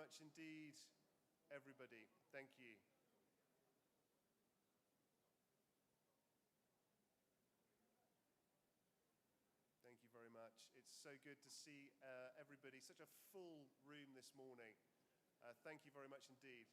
much indeed, everybody. Thank you. Thank you very much. It's so good to see everybody, such a full room this morning. Thank you very much indeed.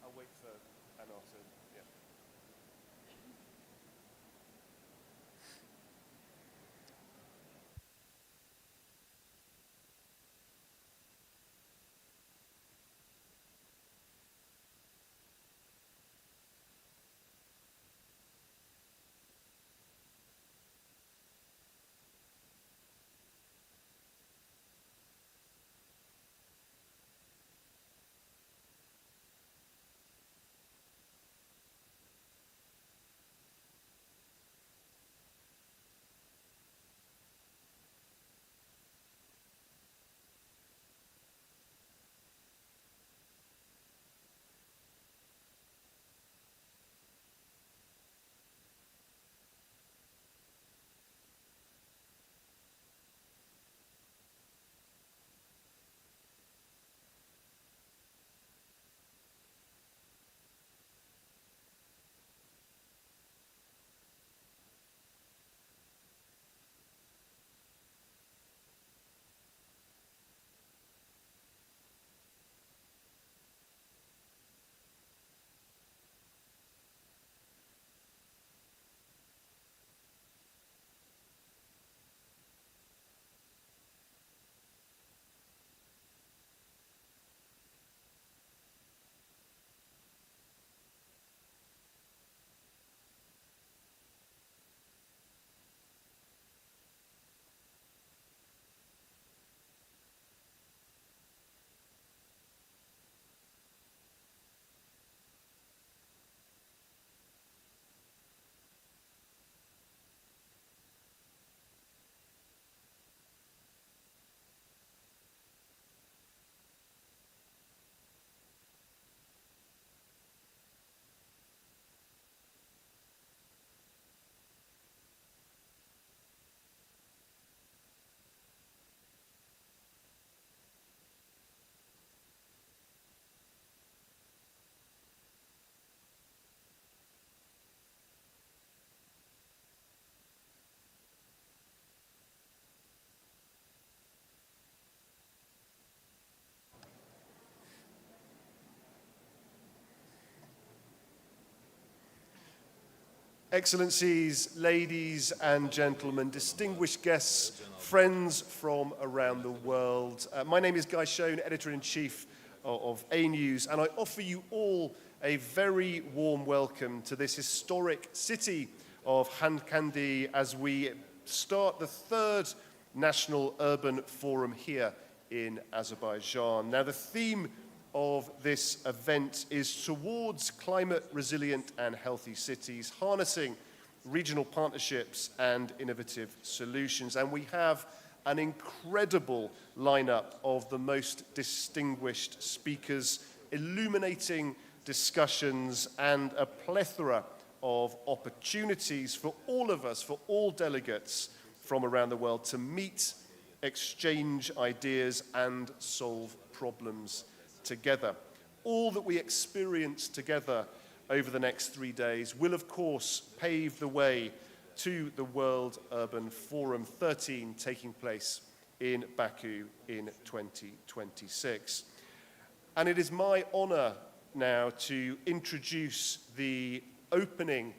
I'll wait for Anna to, yeah. Excellencies, ladies and gentlemen, distinguished guests, friends from around the world. My name is Guy Schoen, Editor-in-Chief of A News, and I offer you all a very warm welcome to this historic city of Khankendi as we start the third National Urban Forum here in Azerbaijan. Now, the theme of this event is towards climate resilient and healthy cities, harnessing regional partnerships and innovative solutions. And we have an incredible lineup of the most distinguished speakers, illuminating discussions and a plethora of opportunities for all of us, for all delegates from around the world to meet, exchange ideas and solve problems together. All that we experience together over the next 3 days will, of course, pave the way to the World Urban Forum 13 taking place in Baku in 2026. And it is my honor now to introduce the opening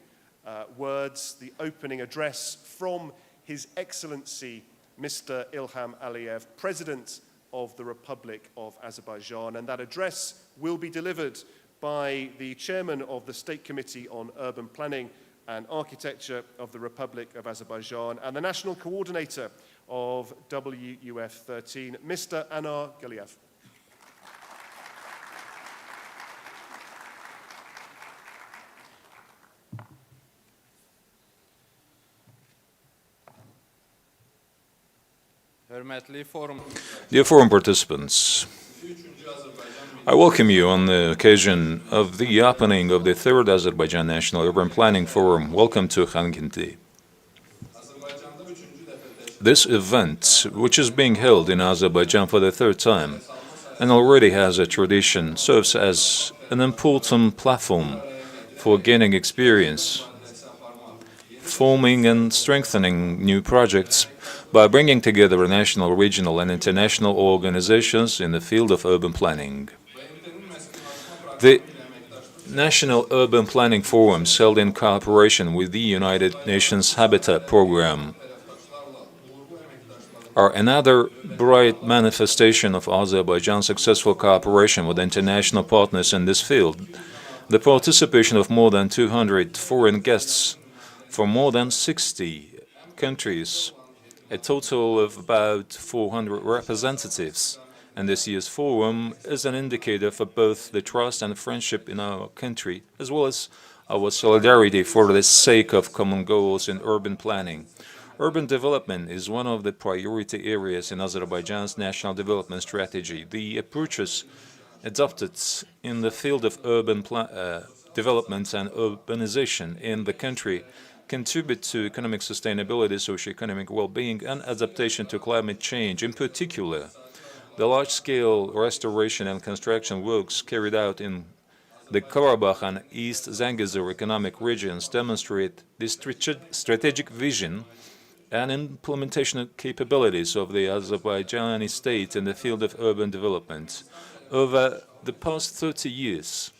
words, the opening address from His Excellency Mr. Ilham Aliyev, President of the Republic of Azerbaijan, and that address will be delivered by the Chairman of the State Committee on Urban Planning, and Architecture of the Republic of Azerbaijan, and the National Coordinator of WUF13, Mr. Anar Galiyev. Dear forum participants, I welcome you on the occasion of the opening of the third Azerbaijan National Urban Planning Forum. Welcome to Khankendi. This event, which is being held in Azerbaijan for the third time and already has a tradition, serves as an important platform for gaining experience, forming and strengthening new projects by bringing together national, regional and international organizations in the field of urban planning. The National Urban Planning Forums, held in cooperation with the United Nations Habitat Program, are another bright manifestation of Azerbaijan's successful cooperation with international partners in this field. The participation of more than 200 foreign guests from more than 60 countries, a total of about 400 representatives, and this year's forum is an indicator for both the trust and friendship in our country, as well as our solidarity for the sake of common goals in urban planning. Urban development is one of the priority areas in Azerbaijan's national development strategy. The approaches adopted in the field of urban development and urbanization in the country contribute to economic sustainability, socio-economic well-being, and adaptation to climate change. In particular, the large-scale restoration and construction works carried out in the Karabakh and East Zangezur economic regions demonstrate the strategic vision and implementation capabilities of the Azerbaijani state in the field of urban development. Over the past 30 years,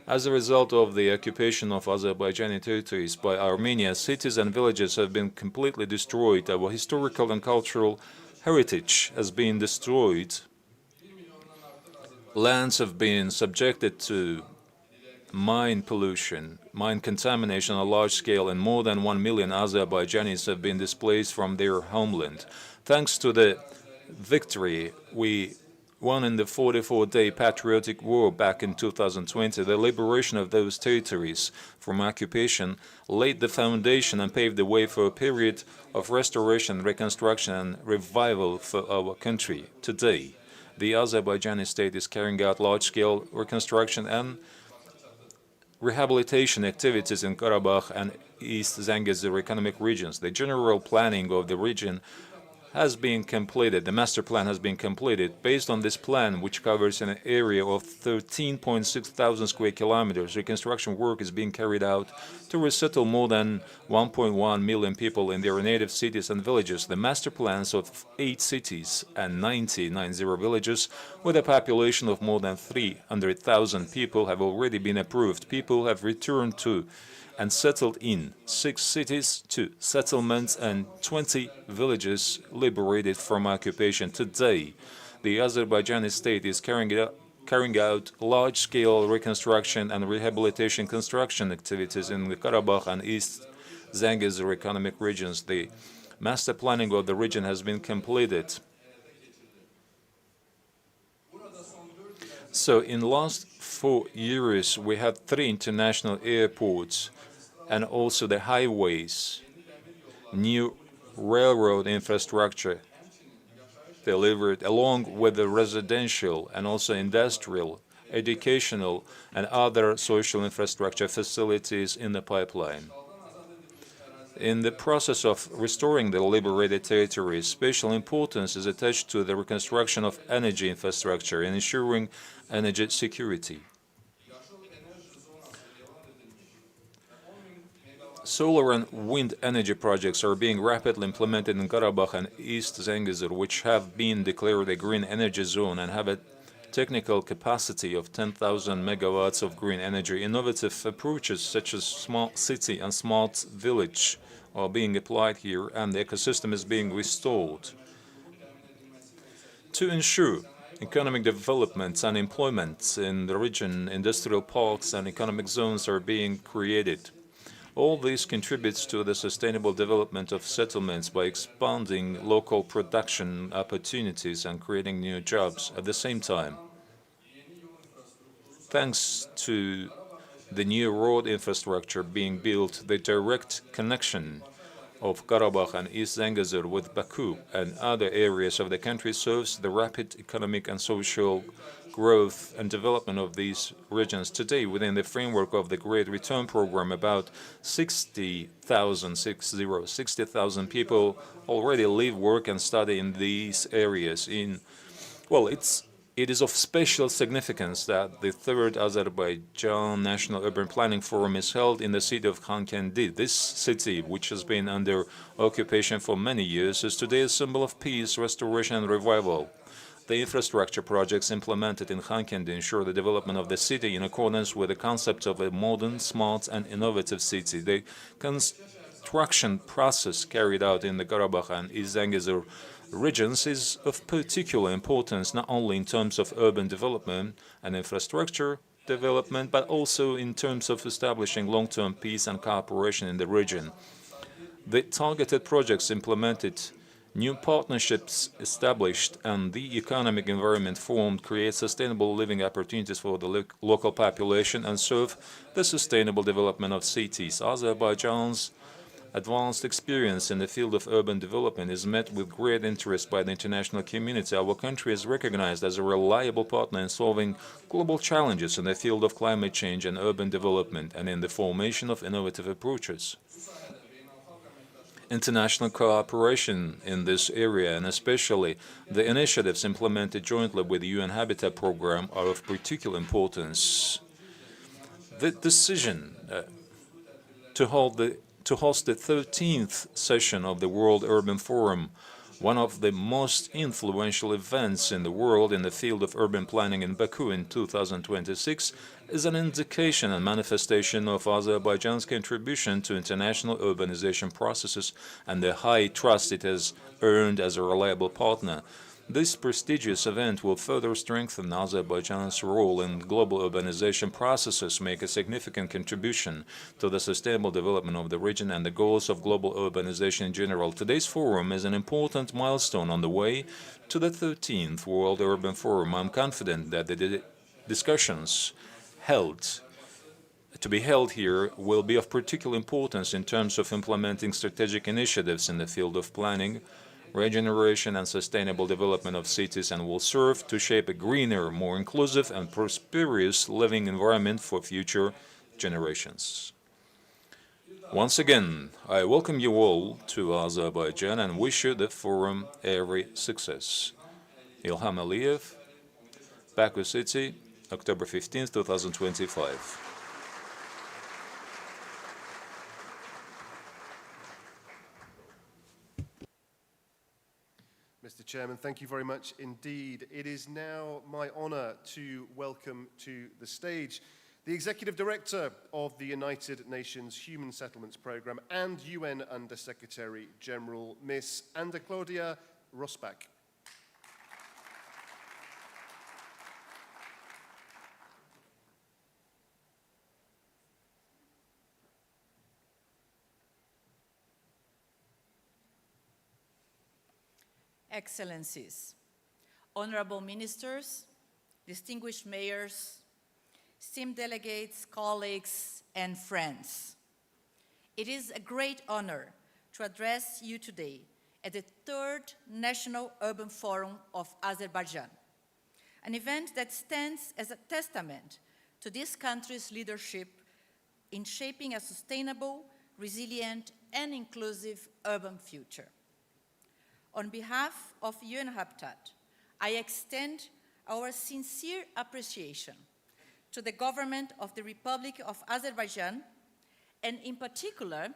as a result of the occupation of Azerbaijani territories by Armenia, cities and villages have been completely destroyed. Our historical and cultural heritage has been destroyed. Lands have been subjected to mine pollution, mine contamination on a large scale, and more than 1 million Azerbaijanis have been displaced from their homeland. Thanks to the victory we won in the 44-day patriotic war back in 2020, the liberation of those territories from occupation laid the foundation and paved the way for a period of restoration, reconstruction, and revival for our country. Today, the Azerbaijani state is carrying out large-scale reconstruction and rehabilitation activities in Karabakh and East Zangezur economic regions. The general planning of the region has been completed. The master plan has been completed. Based on this plan, which covers an area of 13.6 thousand square kilometers, reconstruction work is being carried out to resettle more than 1.1 million people in their native cities and villages. The master plans of 8 cities and 90 villages with a population of more than 300,000 people have already been approved. People have returned to and settled in 6 cities, 2 settlements, and 20 villages liberated from occupation. Today, the Azerbaijani state is carrying out large-scale reconstruction and rehabilitation construction activities in the Karabakh and East Zangezur economic regions. The master planning of the region has been completed. So in the last 4 years, we had 3 international airports, and also the highways, new railroad infrastructure delivered, along with the residential and also industrial, educational, and other social infrastructure facilities in the pipeline. In the process of restoring the liberated territories, special importance is attached to the reconstruction of energy infrastructure and ensuring energy security. Solar and wind energy projects are being rapidly implemented in Karabakh and East Zangezur, which have been declared a green energy zone and have a technical capacity of 10,000 megawatts of green energy. Innovative approaches such as smart city and smart village are being applied here, and the ecosystem is being restored. To ensure economic development and employment in the region, industrial parks and economic zones are being created. All this contributes to the sustainable development of settlements by expanding local production opportunities and creating new jobs at the same time. Thanks to the new road infrastructure being built, the direct connection of Karabakh and East Zangezur with Baku and other areas of the country serves the rapid economic and social growth and development of these regions. Today, within the framework of the Great Return Program, about 60,000 people already live, work, and study in these areas. It is of special significance that the third Azerbaijan National Urban Planning Forum is held in the city of Khankendi. This city, which has been under occupation for many years, is today a symbol of peace, restoration, and revival. The infrastructure projects implemented in Khankendi ensure the development of the city in accordance with the concept of a modern, smart, and innovative city. The construction process carried out in the Karabakh and East Zangezur regions is of particular importance, not only in terms of urban development and infrastructure development, but also in terms of establishing long-term peace and cooperation in the region. The targeted projects implemented, new partnerships established, and the economic environment formed create sustainable living opportunities for the local population and serve the sustainable development of cities. Azerbaijan's advanced experience in the field of urban development is met with great interest by the international community. Our country is recognized as a reliable partner in solving global challenges in the field of climate change and urban development and in the formation of innovative approaches. International cooperation in this area, and especially the initiatives implemented jointly with the UN Habitat Program, are of particular importance. The decision to host the 13th session of the World Urban Forum, one of the most influential events in the world in the field of urban planning in Baku in 2026, is an indication and manifestation of Azerbaijan's contribution to international urbanization processes and the high trust it has earned as a reliable partner. This prestigious event will further strengthen Azerbaijan's role in global urbanization processes, make a significant contribution to the sustainable development of the region and the goals of global urbanization in general. Today's forum is an important milestone on the way to the 13th World Urban Forum. I'm confident that the discussions to be held here will be of particular importance in terms of implementing strategic initiatives in the field of planning, regeneration, and sustainable development of cities, and will serve to shape a greener, more inclusive, and prosperous living environment for future generations. Once again, I welcome you all to Azerbaijan and wish you the forum every success. Ilham Aliyev, Baku City, October 15, 2025. Mr. Chairman, thank you very much indeed. It is now my honor to welcome to the stage the Executive Director of the United Nations Human Settlements Programme and UN Under-Secretary General, Ms. Anna Claudia Rosbach. Excellencies, honorable ministers, distinguished mayors, esteemed delegates, colleagues, and friends. It is a great honor to address you today at the third National Urban Forum of Azerbaijan, an event that stands as a testament to this country's leadership in shaping a sustainable, resilient, and inclusive urban future. On behalf of UN Habitat, I extend our sincere appreciation to the government of the Republic of Azerbaijan, and in particular,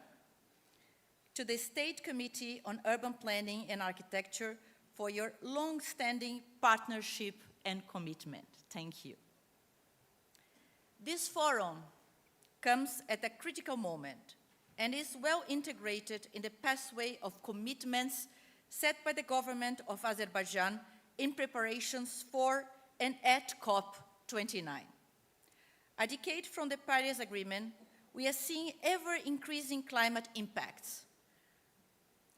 to the State Committee on Urban Planning and Architecture for your long-standing partnership and commitment. Thank you. This forum comes at a critical moment and is well integrated in the pathway of commitments set by the government of Azerbaijan in preparations for and at COP29. A decade from the Paris Agreement, we are seeing ever-increasing climate impacts.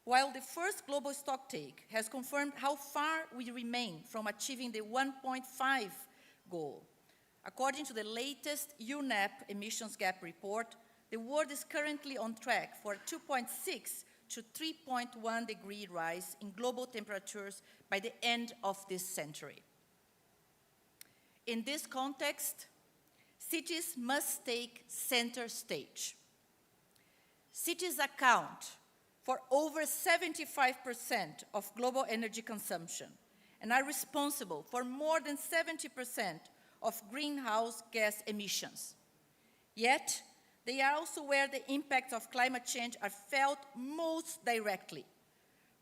While the first global stocktake has confirmed how far we remain from achieving the 1.5 goal, according to the latest UNEP emissions gap report, the world is currently on track for a 2.6 to 3.1 degree rise in global temperatures by the end of this century. In this context, cities must take center stage. Cities account for over 75% of global energy consumption and are responsible for more than 70% of greenhouse gas emissions. Yet, they are also where the impacts of climate change are felt most directly,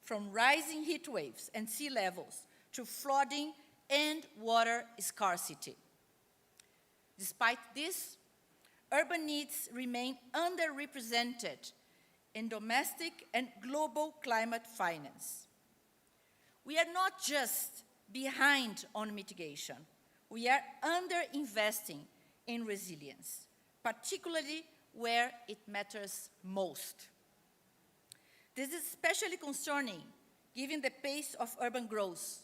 from rising heat waves and sea levels to flooding and water scarcity. Despite this, urban needs remain underrepresented in domestic and global climate finance. We are not just behind on mitigation, we are underinvesting in resilience, particularly where it matters most. This is especially concerning given the pace of urban growth.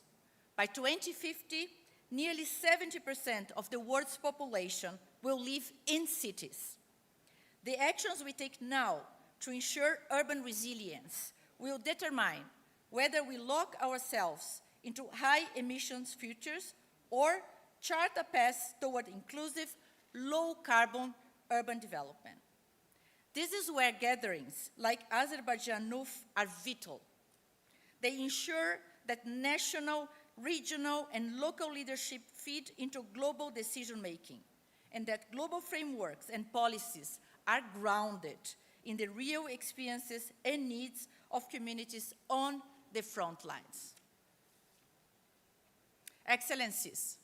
By 2050, nearly 70% of the world's population will live in cities. The actions we take now to ensure urban resilience will determine whether we lock ourselves into high emissions futures or chart a path toward inclusive, low carbon urban development. This is where gatherings like Azerbaijan NUF are vital. They ensure that national, regional, and local leadership feed into global decision-making, and that global frameworks and policies are grounded in the real experiences and needs of communities on the front lines. Excellencies,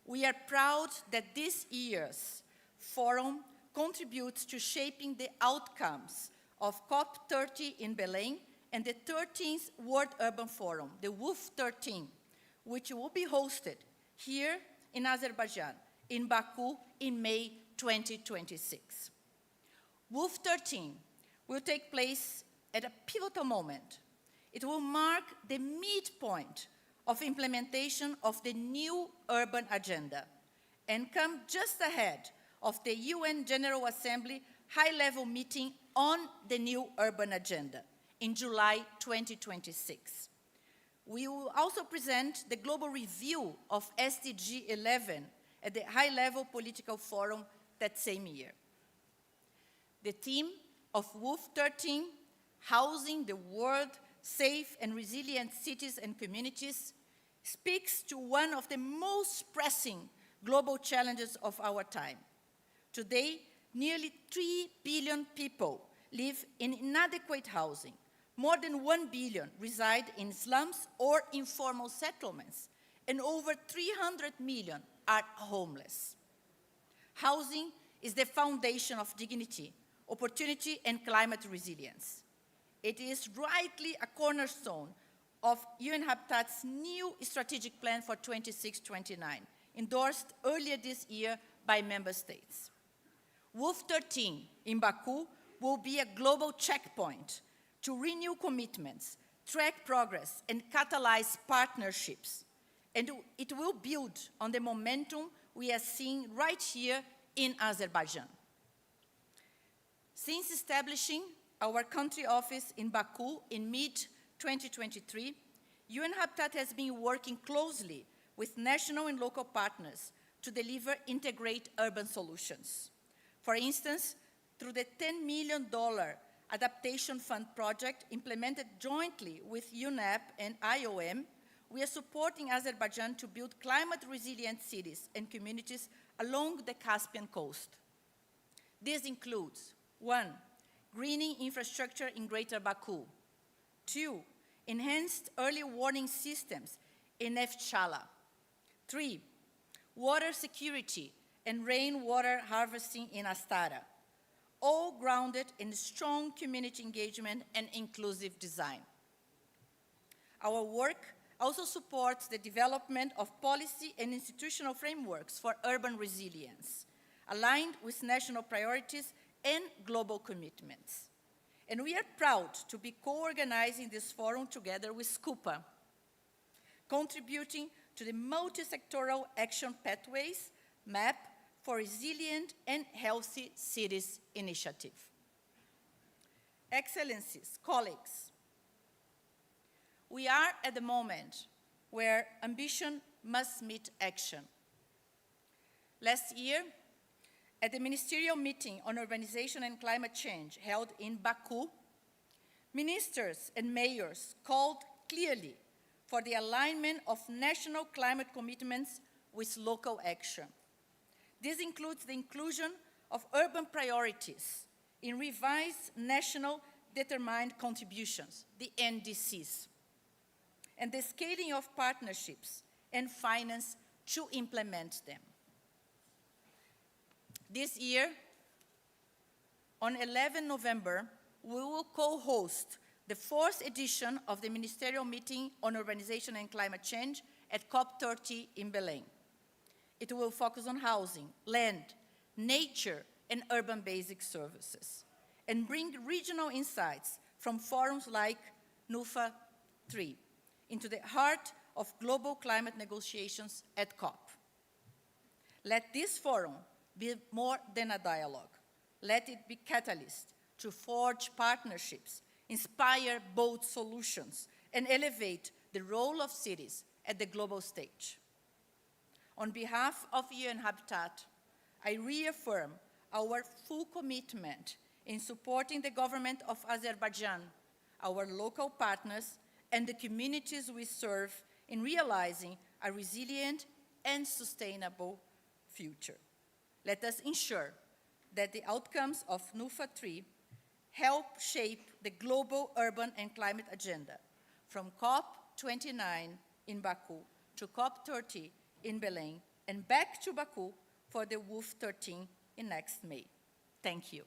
we are proud that this year's forum contributes to shaping the outcomes of COP30 in Belém and the 13th World Urban Forum, the WUF 13, which will be hosted here in Azerbaijan, in Baku, in May 2026. WUF 13 will take place at a pivotal moment. It will mark the midpoint of implementation of the new urban agenda and come just ahead of the UN General Assembly high-level meeting on the new urban agenda in July 2026. We will also present the global review of SDG 11 at the high-level political forum that same year. The theme of WUF 13, Housing the World, Safe and Resilient Cities and Communities, speaks to one of the most pressing global challenges of our time. Today, nearly 3 billion people live in inadequate housing. More than 1 billion reside in slums or informal settlements, and over 300 million are homeless. Housing is the foundation of dignity, opportunity, and climate resilience. It is rightly a cornerstone of UN Habitat's new strategic plan for 26-29, endorsed earlier this year by member states. WUF 13 in Baku will be a global checkpoint to renew commitments, track progress, and catalyze partnerships. And it will build on the momentum we are seeing right here in Azerbaijan. Since establishing our country office in Baku in mid-2023, UN Habitat has been working closely with national and local partners to deliver integrated urban solutions. For instance, through the $10 million Adaptation Fund project implemented jointly with UNEP and IOM, we are supporting Azerbaijan to build climate-resilient cities and communities along the Caspian coast. This includes 1. Greening infrastructure in Greater Baku. 2. Enhanced early warning systems in Efchala. 3. Water security and rainwater harvesting in Astara, all grounded in strong community engagement and inclusive design. Our work also supports the development of policy and institutional frameworks for urban resilience, aligned with national priorities and global commitments. And we are proud to be co-organizing this forum together with SCUPA, contributing to the multi-sectoral action pathways map for resilient and healthy cities initiative. Excellencies, colleagues, we are at the moment where ambition must meet action. Last year, at the ministerial meeting on urbanization and climate change held in Baku, ministers and mayors called clearly for the alignment of national climate commitments with local action. This includes the inclusion of urban priorities in revised national determined contributions, the NDCs, and the scaling of partnerships and finance to implement them. This year, on 11 November, we will co-host the 4th edition of the Ministerial Meeting on Urbanization and Climate Change at COP30 in Belém. It will focus on housing, land, nature, and urban basic services, and bring regional insights from forums like NUFA 3 into the heart of global climate negotiations at COP. Let this forum be more than a dialogue. Let it be catalyst to forge partnerships, inspire bold solutions, and elevate the role of cities at the global stage. On behalf of UN Habitat, I reaffirm our full commitment in supporting the government of Azerbaijan, our local partners, and the communities we serve in realizing a resilient and sustainable future. Let us ensure that the outcomes of NUFA 3 help shape the global urban and climate agenda, from COP29 in Baku to COP30 in Belém, and back to Baku for the WUF 13 in next May. Thank you.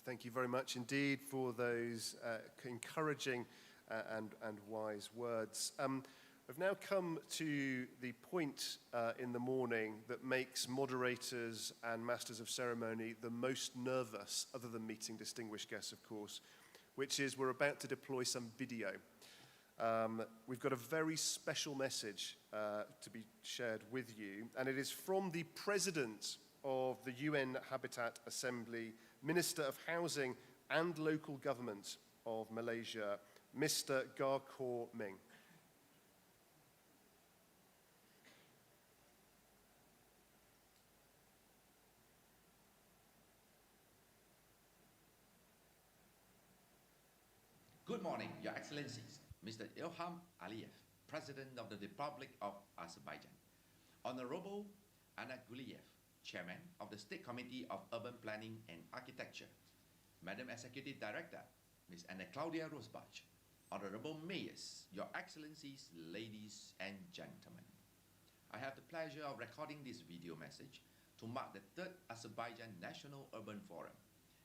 Thank you very much indeed for those encouraging and wise words. We've now come to the point in the morning that makes moderators and masters of ceremony the most nervous, other than meeting distinguished guests, of course, which is we're about to deploy some video. We've got a very special message to be shared with you, and it is from the President of the UN Habitat Assembly, Minister of Housing and Local Government of Malaysia, Mr. Garkor Ming. Good morning, Your Excellencies. Mr. Ilham Aliyev, President of the Republic of Azerbaijan. Honorable Anna Guliyev, Chairman of the State Committee of Urban Planning and Architecture. Madam Executive Director, Ms. Anna Claudia Rosbach. Honorable Mayors, Your Excellencies, ladies and gentlemen. I have the pleasure of recording this video message to mark the 3rd Azerbaijan National Urban Forum.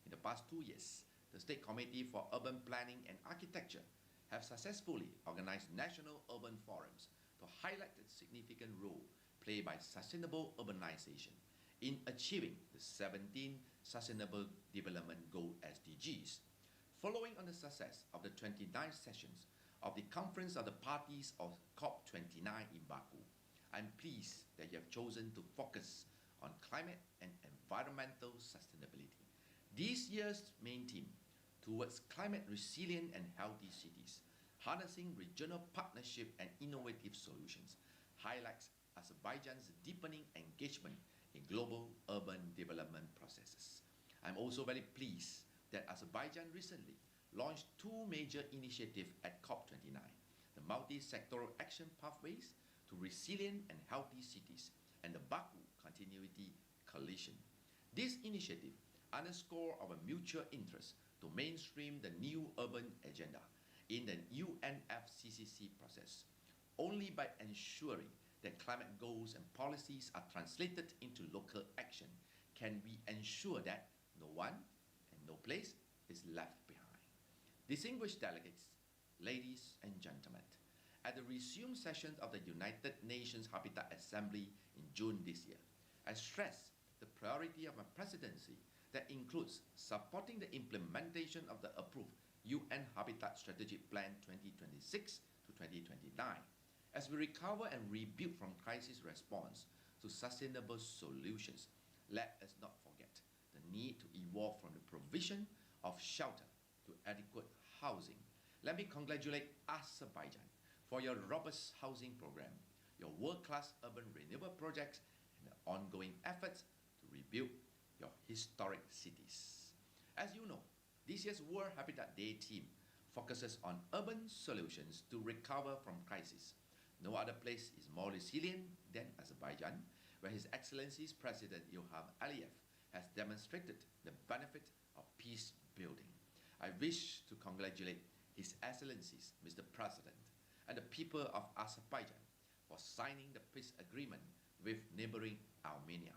In the past 2 years, the State Committee for Urban Planning and Architecture have successfully organized national urban forums to highlight the significant role played by sustainable urbanization in achieving the 17 Sustainable Development Goal SDGs. Following on the success of the 29th sessions of the Conference of the Parties of COP29 in Baku, I'm pleased that you have chosen to focus on climate and environmental sustainability. This year's main theme, towards climate resilient and healthy cities, harnessing regional partnership and innovative solutions, highlights Azerbaijan's deepening engagement in global urban development processes. I'm also very pleased that Azerbaijan recently launched 2 major initiatives at COP29, the Multi-Sectoral Action Pathways to Resilient and Healthy Cities and the Baku Continuity Coalition. This initiative underscores our mutual interest to mainstream the new urban agenda in the UNFCCC process. Only by ensuring that climate goals and policies are translated into local action can we ensure that no one and no place is left behind. Distinguished delegates, ladies and gentlemen, at the resumed session of the United Nations Habitat Assembly in June this year, I stressed the priority of my presidency that includes supporting the implementation of the approved UN Habitat Strategic Plan 2026 to 2029 as we recover and rebuild from crisis response to sustainable solutions. Let us not forget the need to evolve from the provision of shelter to adequate housing. Let me congratulate Azerbaijan for your robust housing program, your world-class urban renewal projects, and the ongoing efforts to rebuild your historic cities. As you know, this year's World Habitat Day theme focuses on urban solutions to recover from crisis. No other place is more resilient than Azerbaijan, where His Excellency's President Ilham Aliyev has demonstrated the benefit of peace building. I wish to congratulate His Excellencies, Mr. President, and the people of Azerbaijan for signing the peace agreement with neighboring Armenia.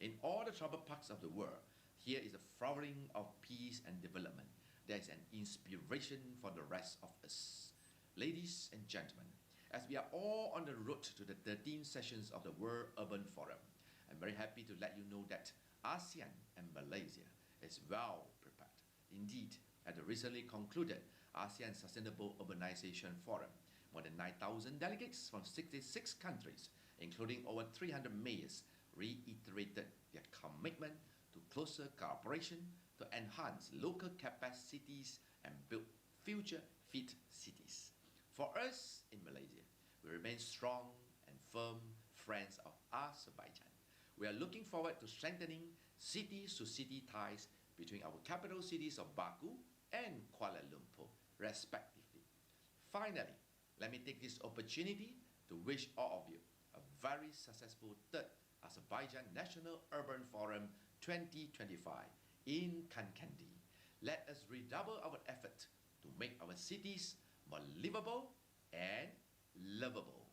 In all the troubled parts of the world, here is a flowering of peace and development. There is an inspiration for the rest of us. Ladies and gentlemen, as we are all on the road to the 13th sessions of the World Urban Forum, I'm very happy to let you know that ASEAN and Malaysia is well prepared. Indeed, at the recently concluded ASEAN Sustainable Urbanization Forum, more than 9,000 delegates from 66 countries, including over 300 mayors, reiterated their commitment to closer cooperation to enhance local capacities and build future-fit cities. For us in Malaysia, we remain strong and firm friends of Azerbaijan. We are looking forward to strengthening city-to-city ties between our capital cities of Baku and Kuala Lumpur, respectively. Finally, let me take this opportunity to wish all of you a very successful third Azerbaijan National Urban Forum 2025 in Khankendi. Let us redouble our effort to make our cities more livable and lovable.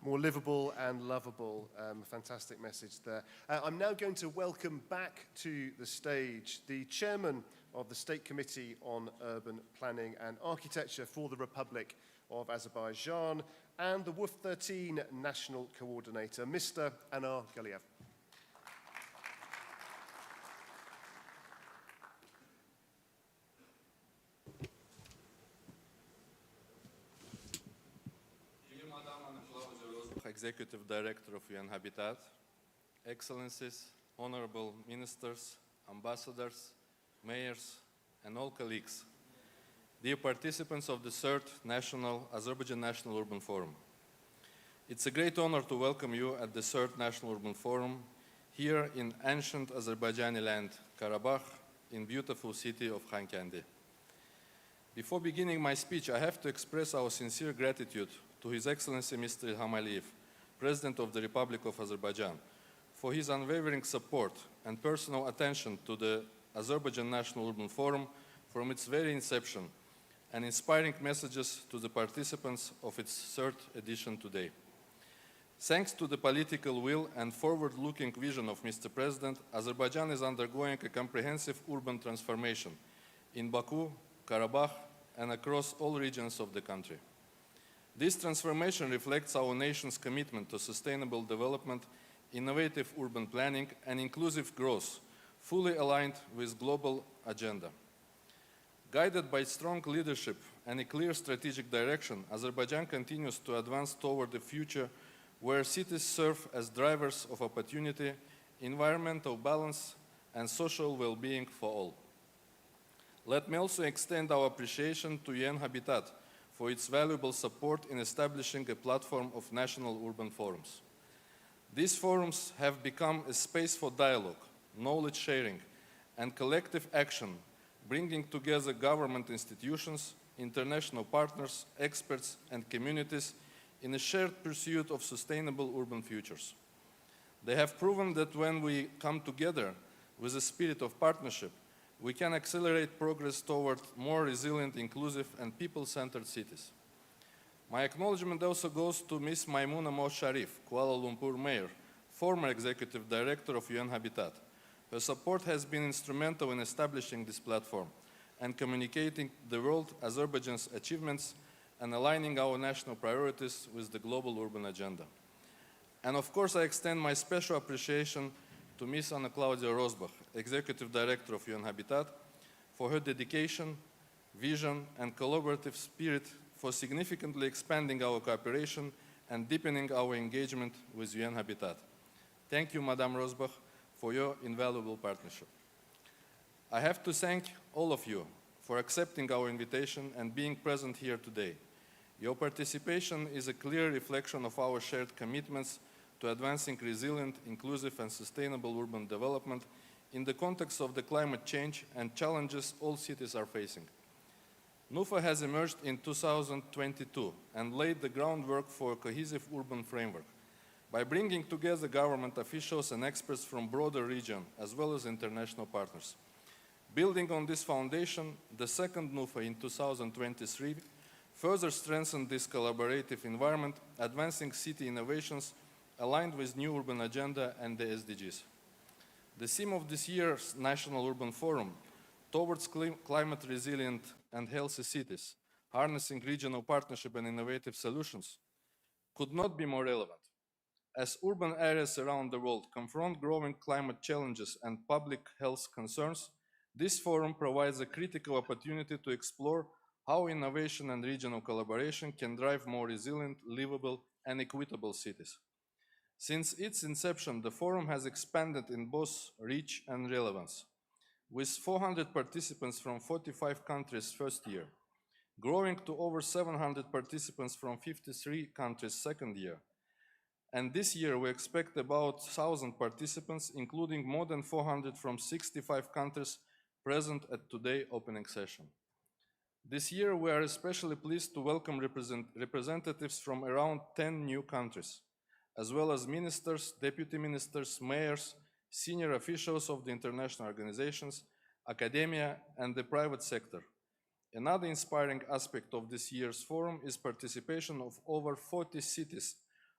More livable and lovable. Fantastic message there. I'm now going to welcome back to the stage the chairman of the State Committee on Urban Planning and Architecture for the Republic of Azerbaijan and the WUF 13 National Coordinator, Mr. Anar Galiyev. Executive Director of UN Habitat, Excellencies, Honorable Ministers, Ambassadors, Mayors, and all colleagues, dear participants of the 3rd Azerbaijan National Urban Forum. It's a great honor to welcome you at the 3rd National Urban Forum here in ancient Azerbaijani land, Karabakh, in beautiful city of Khankendi. Before beginning my speech, I have to express our sincere gratitude to His Excellency Mr. Ilham Aliyev, President of the Republic of Azerbaijan, for his unwavering support and personal attention to the Azerbaijan National Urban Forum from its very inception, and inspiring messages to the participants of its 3rd edition today. Thanks to the political will and forward-looking vision of Mr. President, Azerbaijan is undergoing a comprehensive urban transformation in Baku, Karabakh, and across all regions of the country. This transformation reflects our nation's commitment to sustainable development, innovative urban planning, and inclusive growth, fully aligned with global agenda. Guided by strong leadership and a clear strategic direction, Azerbaijan continues to advance toward a future where cities serve as drivers of opportunity, environmental balance, and social well-being for all. Let me also extend our appreciation to UN Habitat for its valuable support in establishing a platform of national urban forums. These forums have become a space for dialogue, knowledge sharing, and collective action, bringing together government institutions, international partners, experts, and communities in a shared pursuit of sustainable urban futures. They have proven that when we come together with a spirit of partnership, we can accelerate progress toward more resilient, inclusive, and people-centered cities. My acknowledgement also goes to Ms. Maimouna Mo Sharif, Kuala Lumpur Mayor, former executive director of UN Habitat. Her support has been instrumental in establishing this platform and communicating the world Azerbaijan's achievements and aligning our national priorities with the global urban agenda. And of course, I extend my special appreciation to Ms. Anna Claudia Rosbach, Executive Director of UN Habitat, for her dedication, vision, and collaborative spirit for significantly expanding our cooperation and deepening our engagement with UN Habitat. Thank you, Madame Rosbach, for your invaluable partnership. I have to thank all of you for accepting our invitation and being present here today. Your participation is a clear reflection of our shared commitments to advancing resilient, inclusive, and sustainable urban development in the context of the climate change and challenges all cities are facing. NUFA has emerged in 2022 and laid the groundwork for a cohesive urban framework by bringing together government officials and experts from broader region as well as international partners. Building on this foundation, the second NUFA in 2023 further strengthened this collaborative environment, advancing city innovations aligned with new urban agenda and the SDGs. The theme of this year's National Urban Forum, Towards Climate Resilient and Healthy Cities, Harnessing Regional Partnership and Innovative Solutions, could not be more relevant. As urban areas around the world confront growing climate challenges and public health concerns, this forum provides a critical opportunity to explore how innovation and regional collaboration can drive more resilient, livable, and equitable cities. Since its inception, the forum has expanded in both reach and relevance, with 400 participants from 45 countries first year, growing to over 700 participants from 53 countries second year. And this year we expect about 1,000 participants, including more than 400 from 65 countries present at today's opening session. This year we are especially pleased to welcome representatives from around 10 new countries, as well as ministers, deputy ministers, mayors, senior officials of the international organizations, academia, and the private sector. Another inspiring aspect of this year's forum is participation of over 40 cities,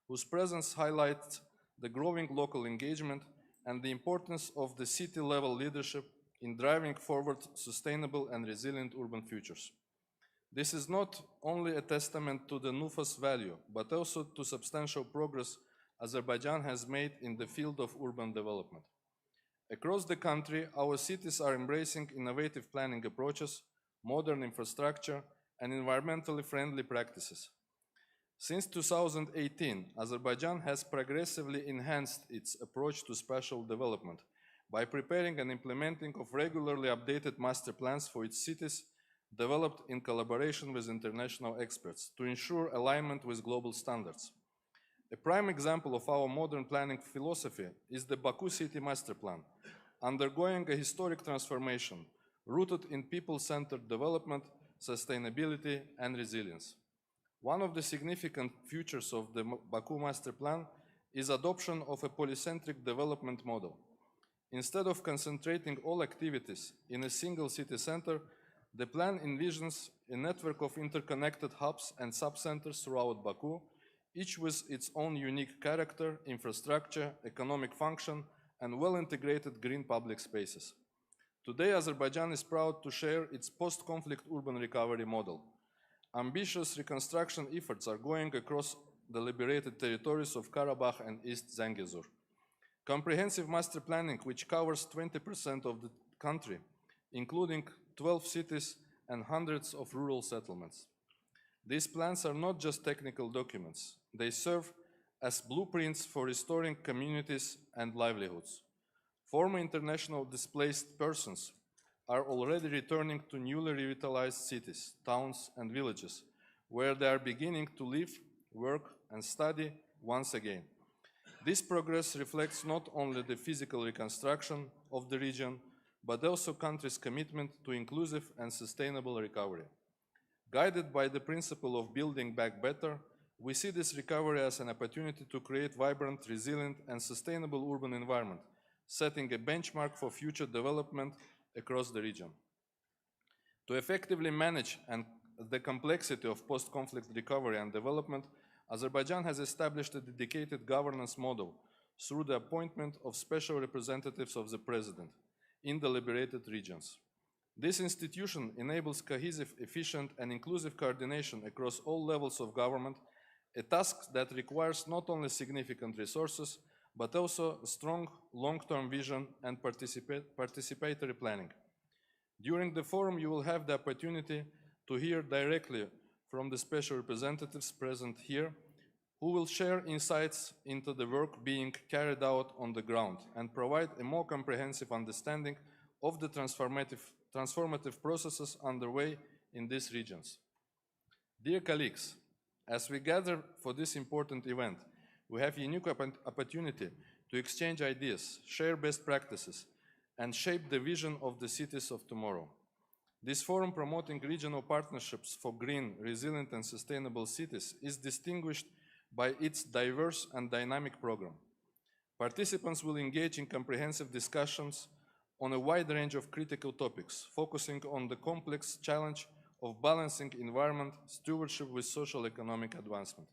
whose presence highlights the growing local engagement and the importance of the city-level leadership in driving forward sustainable and resilient urban futures. This is not only a testament to the NUFA's value, but also to substantial progress Azerbaijan has made in the field of urban development. Across the country, our cities are embracing innovative planning approaches, modern infrastructure, and environmentally friendly practices. Since 2018, Azerbaijan has progressively enhanced its approach to spatial development by preparing and implementing of regularly updated master plans for its cities, developed in collaboration with international experts to ensure alignment with global standards. A prime example of our modern planning philosophy is the Baku City Master Plan, undergoing a historic transformation rooted in people-centered development, sustainability, and resilience. One of the significant features of the Baku Master Plan is adoption of a polycentric development model. Instead of concentrating all activities in a single city center, the plan envisions a network of interconnected hubs and sub-centers throughout Baku, each with its own unique character, infrastructure, economic function, and well-integrated green public spaces. Today, Azerbaijan is proud to share its post-conflict urban recovery model. Ambitious reconstruction efforts are going across the liberated territories of Karabakh and East Zangezur. Comprehensive master planning, which covers 20% of the country, including 12 cities and hundreds of rural settlements. These plans are not just technical documents. They serve as blueprints for restoring communities and livelihoods. Former international displaced persons are already returning to newly revitalized cities, towns, and villages, where they are beginning to live, work, and study once again. This progress reflects not only the physical reconstruction of the region, but also the country's commitment to inclusive and sustainable recovery. Guided by the principle of building back better, we see this recovery as an opportunity to create vibrant, resilient, and sustainable urban environment, setting a benchmark for future development across the region. To effectively manage the complexity of post-conflict recovery and development, Azerbaijan has established a dedicated governance model through the appointment of special representatives of the President in the liberated regions. This institution enables cohesive, efficient, and inclusive coordination across all levels of government, a task that requires not only significant resources, but also a strong long-term vision and participatory planning. During the forum, you will have the opportunity to hear directly from the special representatives present here, who will share insights into the work being carried out on the ground and provide a more comprehensive understanding of the transformative processes underway in these regions. Dear colleagues, as we gather for this important event, we have a unique opportunity to exchange ideas, share best practices, and shape the vision of the cities of tomorrow. This forum promoting regional partnerships for green, resilient, and sustainable cities is distinguished by its diverse and dynamic program. Participants will engage in comprehensive discussions on a wide range of critical topics, focusing on the complex challenge of balancing environment stewardship with social-economic advancement.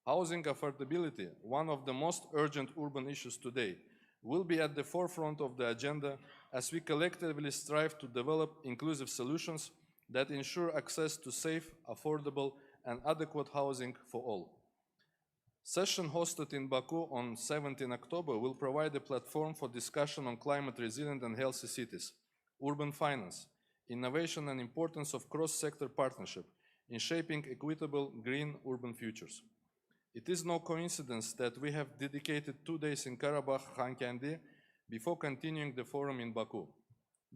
Housing affordability, one of the most urgent urban issues today, will be at the forefront of the agenda as we collectively strive to develop inclusive solutions that ensure access to safe, affordable, and adequate housing for all. Session hosted in Baku on 17 October will provide a platform for discussion on climate resilient and healthy cities, urban finance, innovation and importance of cross-sector partnership in shaping equitable green urban futures. It is no coincidence that we have dedicated 2 days in Karabakh, Khankendi, before continuing the forum in Baku.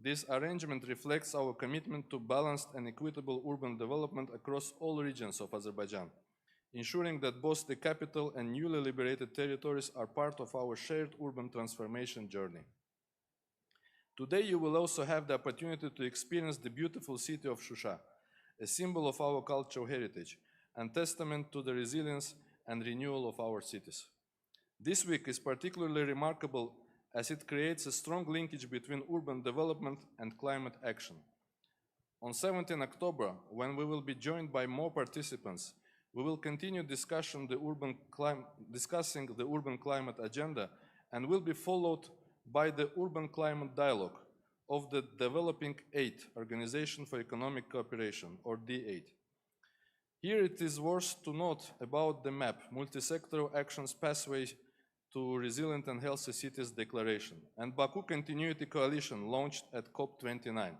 This arrangement reflects our commitment to balanced and equitable urban development across all regions of Azerbaijan, ensuring that both the capital and newly liberated territories are part of our shared urban transformation journey. Today you will also have the opportunity to experience the beautiful city of Shusha, a symbol of our cultural heritage and testament to the resilience and renewal of our cities. This week is particularly remarkable as it creates a strong linkage between urban development and climate action. On 17 October, when we will be joined by more participants, we will continue discussing the urban climate agenda and will be followed by the Urban Climate Dialogue of the Developing 8 Organization for Economic Cooperation, or D8. Here it is worth to note about the MAP, Multi-Sectoral Actions Pathway to Resilient and Healthy Cities Declaration, and Baku Continuity Coalition launched at COP29,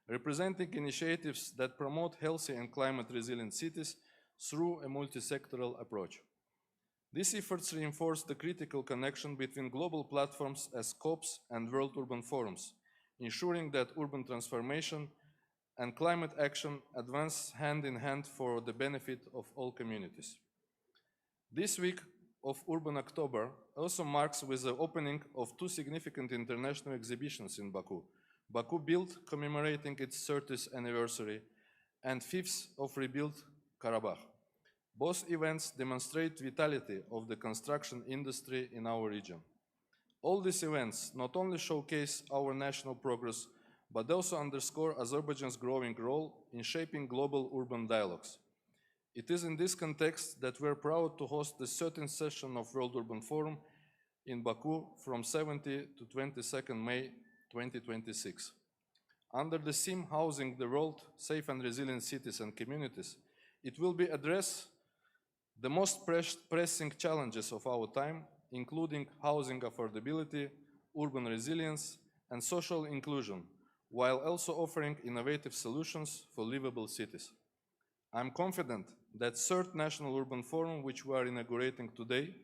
representing initiatives that promote healthy and climate-resilient cities through a multi-sectoral approach. These efforts reinforce the critical connection between global platforms as COPs and World Urban Forums, ensuring that urban transformation and climate action advance hand in hand for the benefit of all communities. This week of Urban October also marks with the opening of 2 significant international exhibitions in Baku. Baku Build, commemorating its 30th anniversary, and 5th of Rebuild Karabakh. Both events demonstrate vitality of the construction industry in our region. All these events not only showcase our national progress, but also underscore Azerbaijan's growing role in shaping global urban dialogues. It is in this context that we are proud to host the 13th session of World Urban Forum in Baku from 17 to 22nd May 2026. Under the theme Housing the World, Safe and Resilient Cities and Communities, it will be addressed the most pressing challenges of our time, including housing affordability, urban resilience, and social inclusion, while also offering innovative solutions for livable cities. I'm confident that Third National Urban Forum, which we are inaugurating today,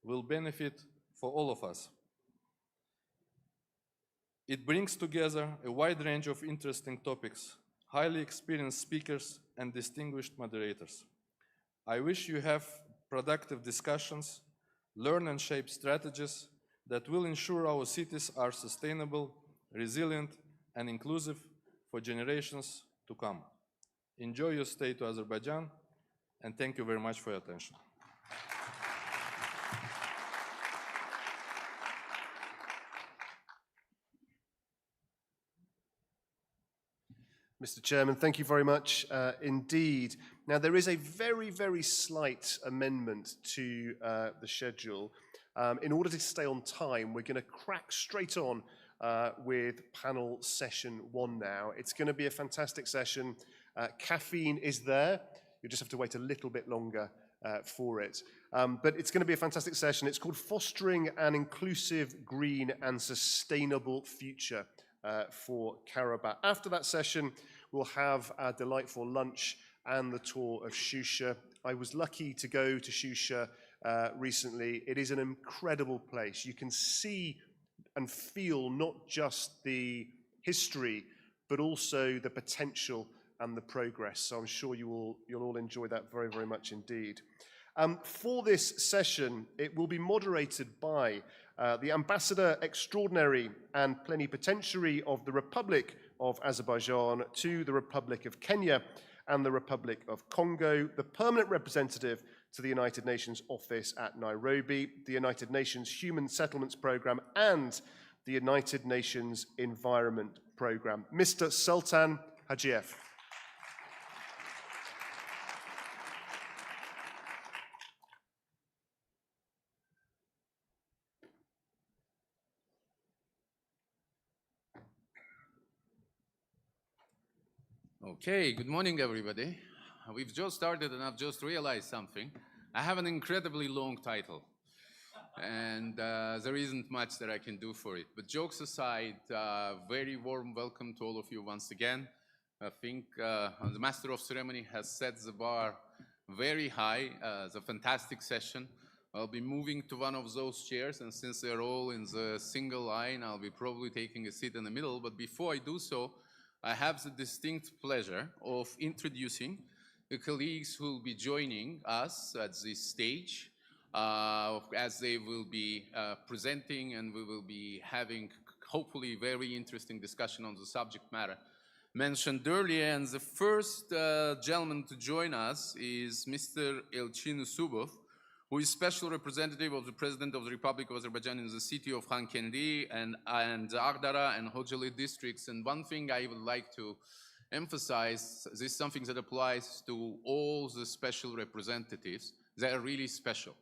will benefit for all of us. It brings together a wide range of interesting topics, highly experienced speakers, and distinguished moderators. I wish you have productive discussions, learn and shape strategies that will ensure our cities are sustainable, resilient, and inclusive for generations to come. Enjoy your stay to Azerbaijan, and thank you very much for your attention. Mr. Chairman, thank you very much indeed. Now, there is a very, very slight amendment to the schedule. In order to stay on time, we're going to crack straight on with panel session 1 now. It's going to be a fantastic session. Caffeine is there. You just have to wait a little bit longer for it. But it's going to be a fantastic session. It's called Fostering an Inclusive, Green and Sustainable Future for Karabakh. After that session, we'll have a delightful lunch and the tour of Shusha. I was lucky to go to Shusha recently. It is an incredible place. You can see and feel not just the history, but also the potential and the progress. So I'm sure you'll all enjoy that very, very much indeed. For this session, it will be moderated by the Ambassador Extraordinary and Plenipotentiary of the Republic of Azerbaijan to the Republic of Kenya and the Republic of Congo, the Permanent Representative to the United Nations Office at Nairobi, the United Nations Human Settlements Programme, and the United Nations Environment Programme. Mr. Sultan Hajiev. Okay, good morning, everybody. We've just started and I've just realized something. I have an incredibly long title and there isn't much that I can do for it. But jokes aside, very warm welcome to all of you once again. I think the Master of Ceremony has set the bar very high. It's a fantastic session. I'll be moving to one of those chairs, and since they're all in the single line, I'll be probably taking a seat in the middle. But before I do so, I have the distinct pleasure of introducing the colleagues who will be joining us at this stage as they will be presenting, and we will be having hopefully very interesting discussion on the subject matter mentioned earlier. And the first gentleman to join us is Mr. Elchin Usubov, who is Special Representative of the President of the Republic of Azerbaijan in the city of Khankendi and Agdara and Hojali districts. And one thing I would like to emphasize, this is something that applies to all the special representatives. They are really special.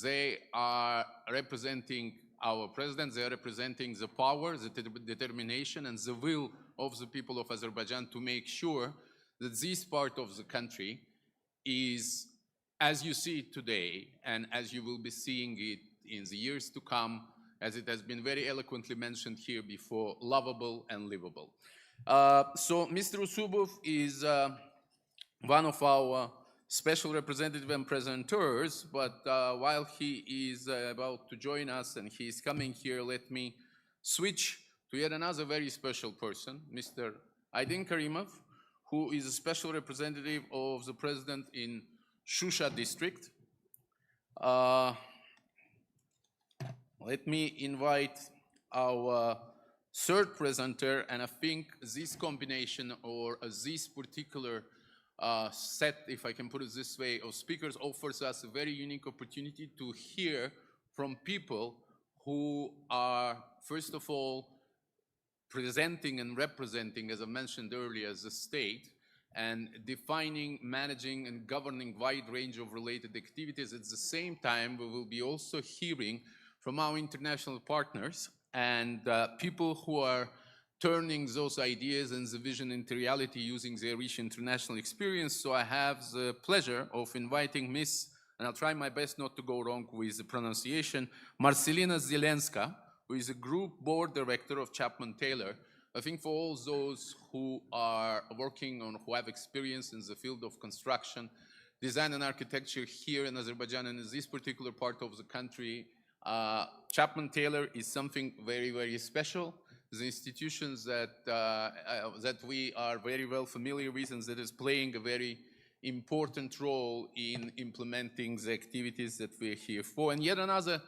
They are representing our president, they are representing the power, the determination and the will of the people of Azerbaijan to make sure that this part of the country is, as you see it today, and as you will be seeing it in the years to come, as it has been very eloquently mentioned here before, lovable and livable. So Mr. Usubov is one of our special representative and presenters, but while he is about to join us and he is coming here, let me switch to yet another very special person, Mr. Aydin Karimov, who is a special representative of the president in Shusha district. Let me invite our third presenter, and I think this combination or this particular set, if I can put it this way, of speakers offers us a very unique opportunity to hear from people who are, first of all, presenting and representing, as I mentioned earlier, the state, and defining, managing, and governing wide range of related activities. At the same time, we will be also hearing from our international partners and people who are turning those ideas and the vision into reality using their rich international experience. So I have the pleasure of inviting Miss, and I'll try my best not to go wrong with the pronunciation, Marcelina Zelenska, who is a group board director of Chapman Taylor. I think for all those who are working on, who have experience in the field of construction, design and architecture here in Azerbaijan and in this particular part of the country, Chapman Taylor is something very, very special. The institutions that we are very well familiar with and that is playing a very important role in implementing the activities that we're here for. And yet another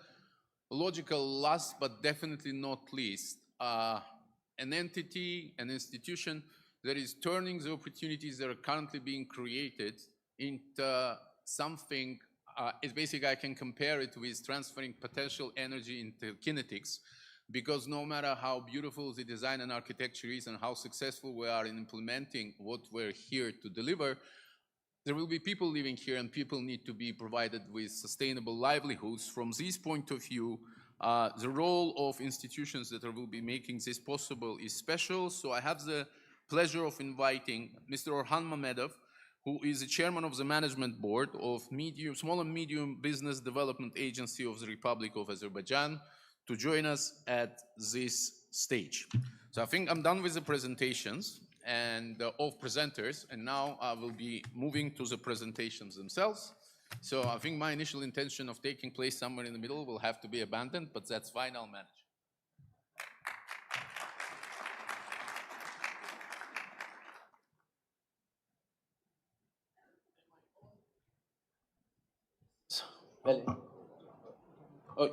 logical last, but definitely not least, an entity, an institution that is turning the opportunities that are currently being created into something, it's basically, I can compare it with transferring potential energy into kinetics, because no matter how beautiful the design and architecture is and how successful we are in implementing what we're here to deliver, there will be people living here and people need to be provided with sustainable livelihoods. From this point of view, the role of institutions that will be making this possible is special. So I have the pleasure of inviting Mr. Orhan Mamedov, who is the chairman of the management board of Small and Medium Business Development Agency of the Republic of Azerbaijan, to join us at this stage. So I think I'm done with the presentations and of presenters, and now I will be moving to the presentations themselves. So I think my initial intention of taking place somewhere in the middle will have to be abandoned, but that's fine, I'll manage.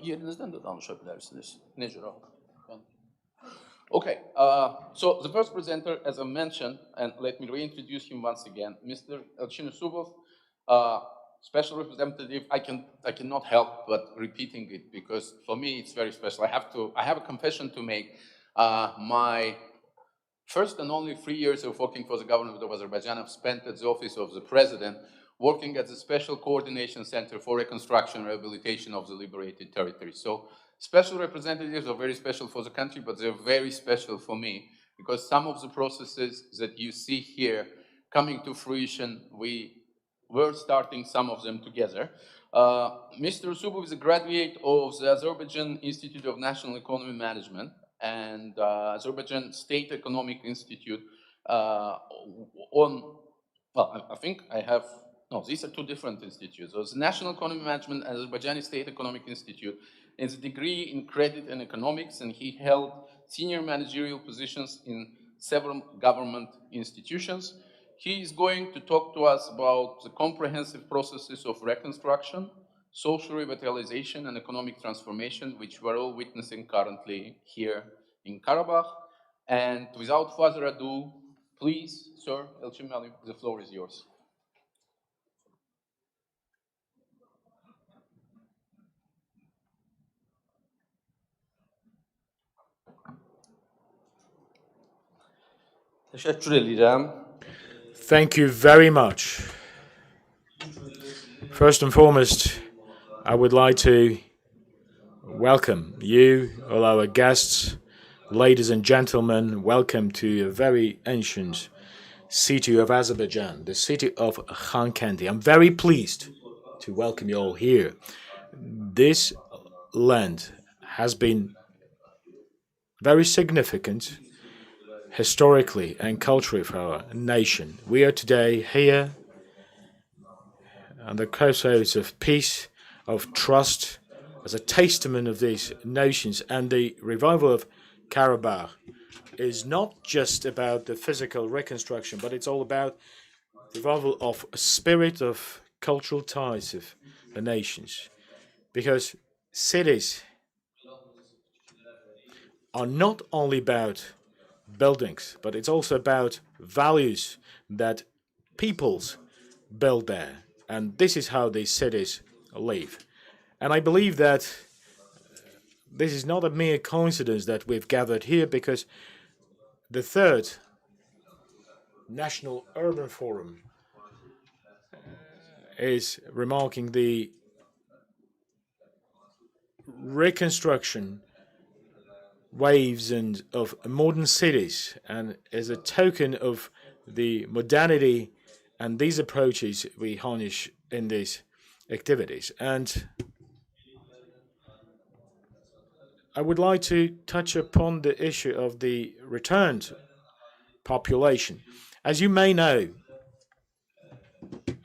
Yerinizden de danışabilirsiniz. Necir abi? Okay, so the first presenter, as I mentioned, and let me reintroduce him once again, Mr. Elchin Usubov, special representative. I cannot help but repeating it because for me it's very special. I have a confession to make. My first and only 3 years of working for the government of Azerbaijan I've spent at the office of the president, working at the Special Coordination Center for Reconstruction and Rehabilitation of the Liberated Territories. So special representatives are very special for the country, but they're very special for me because some of the processes that you see here coming to fruition, we were starting some of them together. Mr. Usubov is a graduate of the Azerbaijan Institute of National Economy Management and Azerbaijan State Economic Institute I think I have, no, these are two different institutes. So it's the National Economy Management and Azerbaijani State Economic Institute. It's a degree in credit and economics, and he held senior managerial positions in several government institutions. He is going to talk to us about the comprehensive processes of reconstruction, social revitalization, and economic transformation, which we're all witnessing currently here in Karabakh. And without further ado, please, sir, Elçin Ali, the floor is yours. Thank you very much. First and foremost, I would like to welcome you, all our guests, ladies and gentlemen. Welcome to a very ancient city of Azerbaijan, the city of Khankendi. I'm very pleased to welcome you all here. This land has been very significant historically and culturally for our nation. We are today here on the crossroads of peace, of trust, as a testament of these nations. And the revival of Karabakh is not just about the physical reconstruction, but it's all about the revival of a spirit of cultural ties of the nations. Because cities are not only about buildings, but it's also about values that peoples build there. And this is how these cities live. And I believe that this is not a mere coincidence that we've gathered here, because the third National Urban Forum is remarking the reconstruction waves and of modern cities, and as a token of the modernity and these approaches we harness in these activities. And I would like to touch upon the issue of the returned population. As you may know,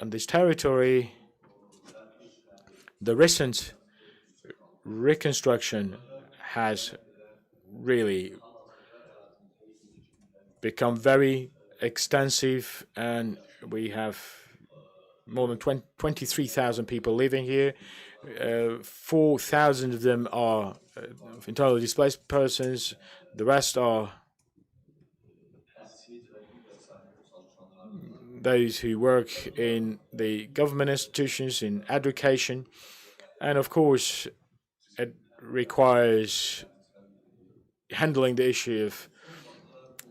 on this territory, the recent reconstruction has really become very extensive, and we have more than 23,000 people living here. 4,000 of them are entirely displaced persons. The rest are those who work in the government institutions, in education, and of course it requires handling the issue of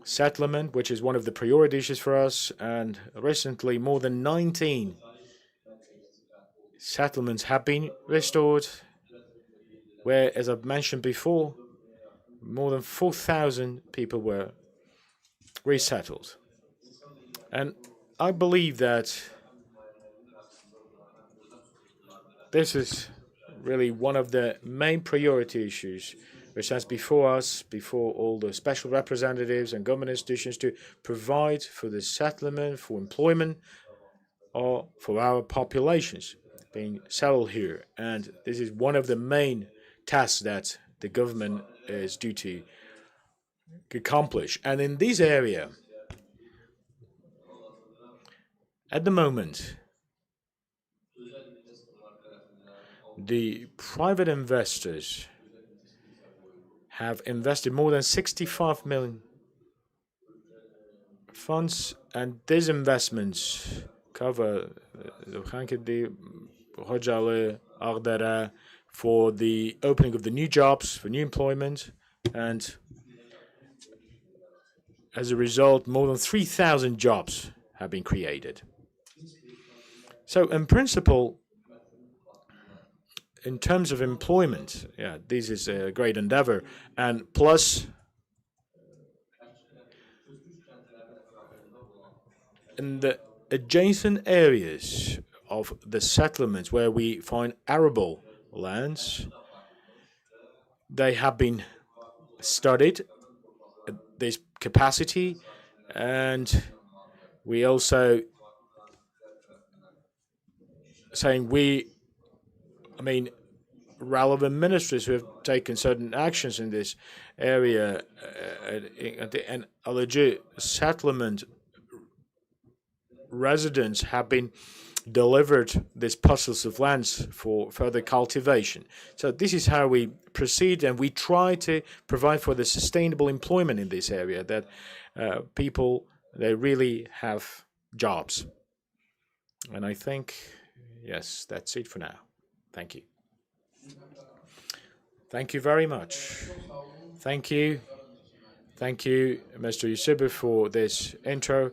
settlement, which is one of the priority issues for us, and recently more than 19 settlements have been restored, where, as I've mentioned before, more than 4,000 people were resettled. And I believe that this is really one of the main priority issues which stands before us, before all the special representatives and government institutions, to provide for the settlement, for employment, or for our populations being settled here. And this is one of the main tasks that the government is due to accomplish. And in this area, at the moment, the private investors have invested more than 65 million funds, and these investments cover the Khankendi, Hocalı, Ağdere, for the opening of the new jobs, for new employment, and as a result, more than 3,000 jobs have been created. So, in principle, in terms of employment, yeah, this is a great endeavor, and plus, in the adjacent areas of the settlements where we find arable lands, they have been studied at this capacity, and we also saying relevant ministries who have taken certain actions in this area, and alleged settlement residents have been delivered these parcels of lands for further cultivation. So this is how we proceed, and we try to provide for the sustainable employment in this area, that people, they really have jobs. And I think, yes, that's it for now. Thank you. Thank you very much. Thank you. Thank you, Mr. Yusufu, for this intro.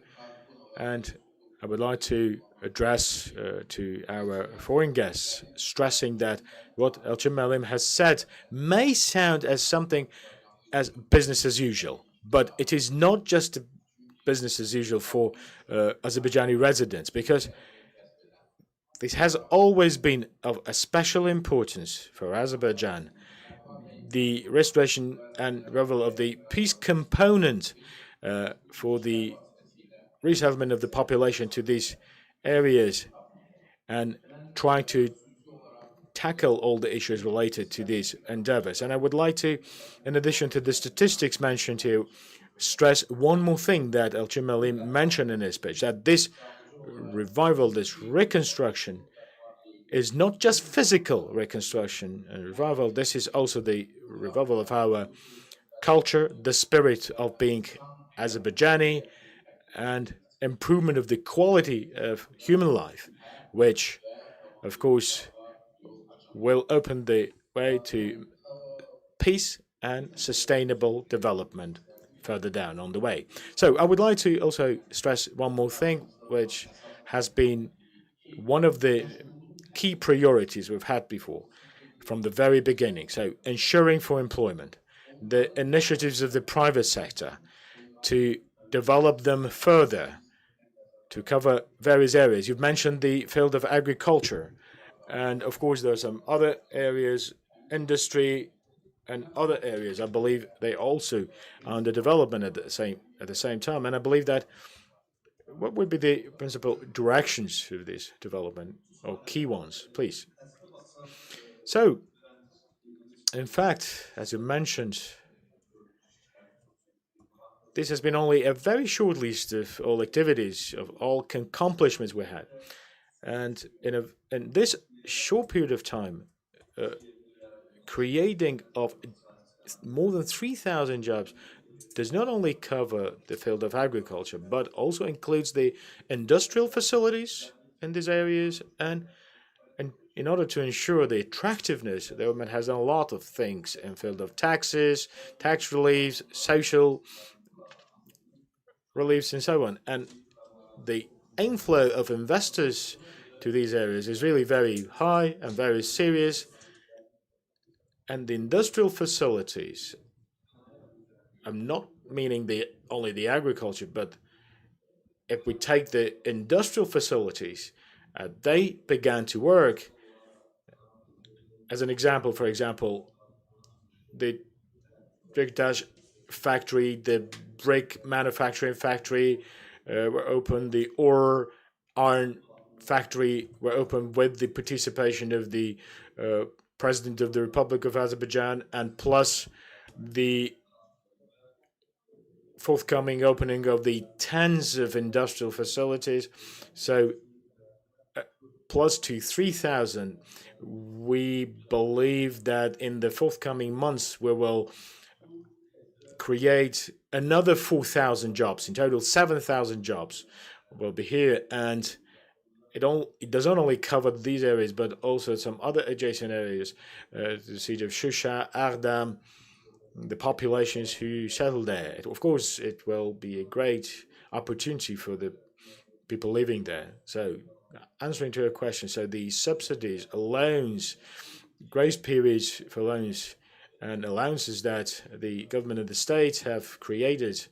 And I would like to address to our foreign guests, stressing that what Elçin Melim has said may sound as something as business as usual, but it is not just business as usual for Azerbaijani residents, because this has always been of a special importance for Azerbaijan. The restoration and revival of the peace component for the resettlement of the population to these areas, and trying to tackle all the issues related to these endeavors. And I would like to, in addition to the statistics mentioned here, stress one more thing that Elçin Melim mentioned in his speech, that this revival, this reconstruction, is not just physical reconstruction and revival. This is also the revival of our culture, the spirit of being Azerbaijani, and improvement of the quality of human life, which, of course, will open the way to peace and sustainable development further down on the way. So I would like to also stress one more thing, which has been one of the key priorities we've had before, from the very beginning. So ensuring for employment, the initiatives of the private sector to develop them further, to cover various areas. You've mentioned the field of agriculture, and of course there are some other areas, industry and other areas. I believe they also are under development at the same time. And I believe that what would be the principal directions of this development, or key ones, please? So, in fact, as you mentioned, this has been only a very short list of all activities, of all accomplishments we had. And in this short period of time, creating of more than 3,000 jobs does not only cover the field of agriculture, but also includes the industrial facilities in these areas. And in order to ensure the attractiveness, the government has done a lot of things in field of taxes, tax reliefs, social reliefs and so on. And the inflow of investors to these areas is really very high and very serious. And the industrial facilities, I'm not meaning only the agriculture, but if we take the industrial facilities, they began to work. As an example, for example, the brick factory, the brick manufacturing factory were open, the ore iron factory were open with the participation of the President of the Republic of Azerbaijan, and plus the forthcoming opening of the tens of industrial facilities. So plus to 3,000. We believe that in the forthcoming months we will create another 4,000 jobs. In total, 7,000 jobs will be here, and it does not only cover these areas, but also some other adjacent areas, the city of Shusha, Ardam, the populations who settle there. Of course, it will be a great opportunity for the people living there. So, answering to your question, so the subsidies, loans, grace periods for loans, and allowances that the government of the state have created,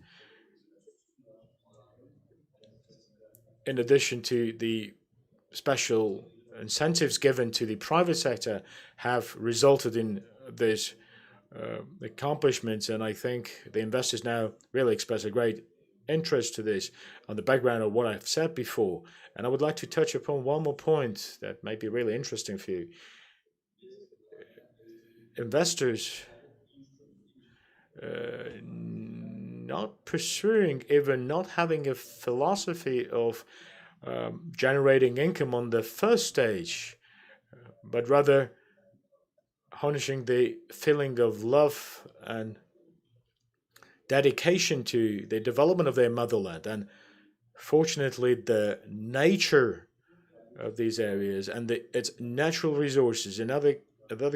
in addition to the special incentives given to the private sector, have resulted in this accomplishments. And I think the investors now really express a great interest to this on the background of what I've said before. And I would like to touch upon one more point that may be really interesting for you. Investors not pursuing, even not having a philosophy of generating income on the first stage, but rather harnessing the feeling of love and dedication to the development of their motherland. And fortunately, the nature of these areas and its natural resources and other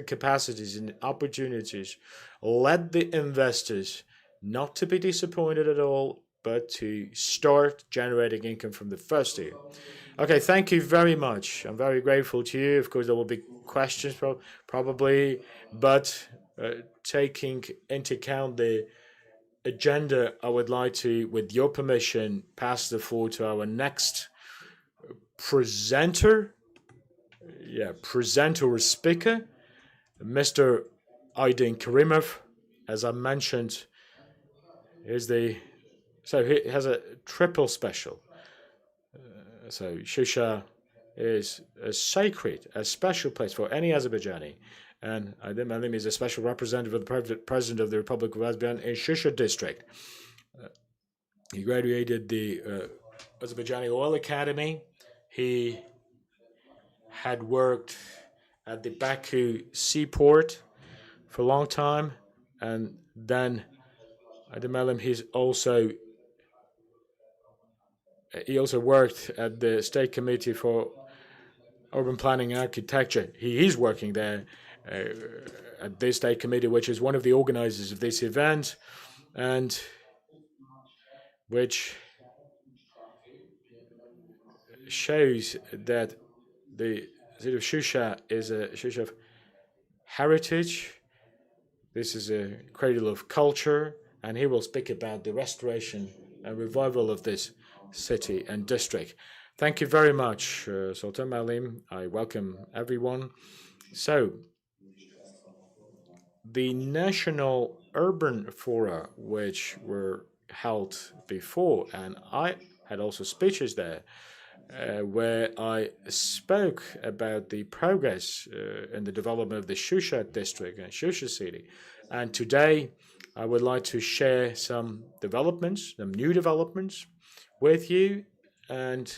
capacities and opportunities led the investors not to be disappointed at all, but to start generating income from the first year. Okay, thank you very much. I'm very grateful to you. Of course, there will be questions probably, but taking into account the agenda, I would like to, with your permission, pass the floor to our next presenter. Presenter or speaker, Mr. Aydin Karimov. As I mentioned, he has a triple special. So Shusha is a sacred, a special place for any Azerbaijani. And Aydin Malim is a special representative of the President of the Republic of Azerbaijan in Shusha district. He graduated the Azerbaijani Oil Academy. He had worked at the Baku seaport for a long time, and then Aydin Malim he also worked at the State Committee for Urban Planning and Architecture. He is working there at this State Committee, which is one of the organizers of this event, and which shows that the city of Shusha is a Shusha of heritage. This is a cradle of culture, and he will speak about the restoration and revival of this city and district. Thank you very much, Sultan Malim. I welcome everyone. So, the National Urban Fora, which were held before, and I had also speeches there, where I spoke about the progress in the development of the Shusha district and Shusha city. And today, I would like to share some developments, some new developments with you, and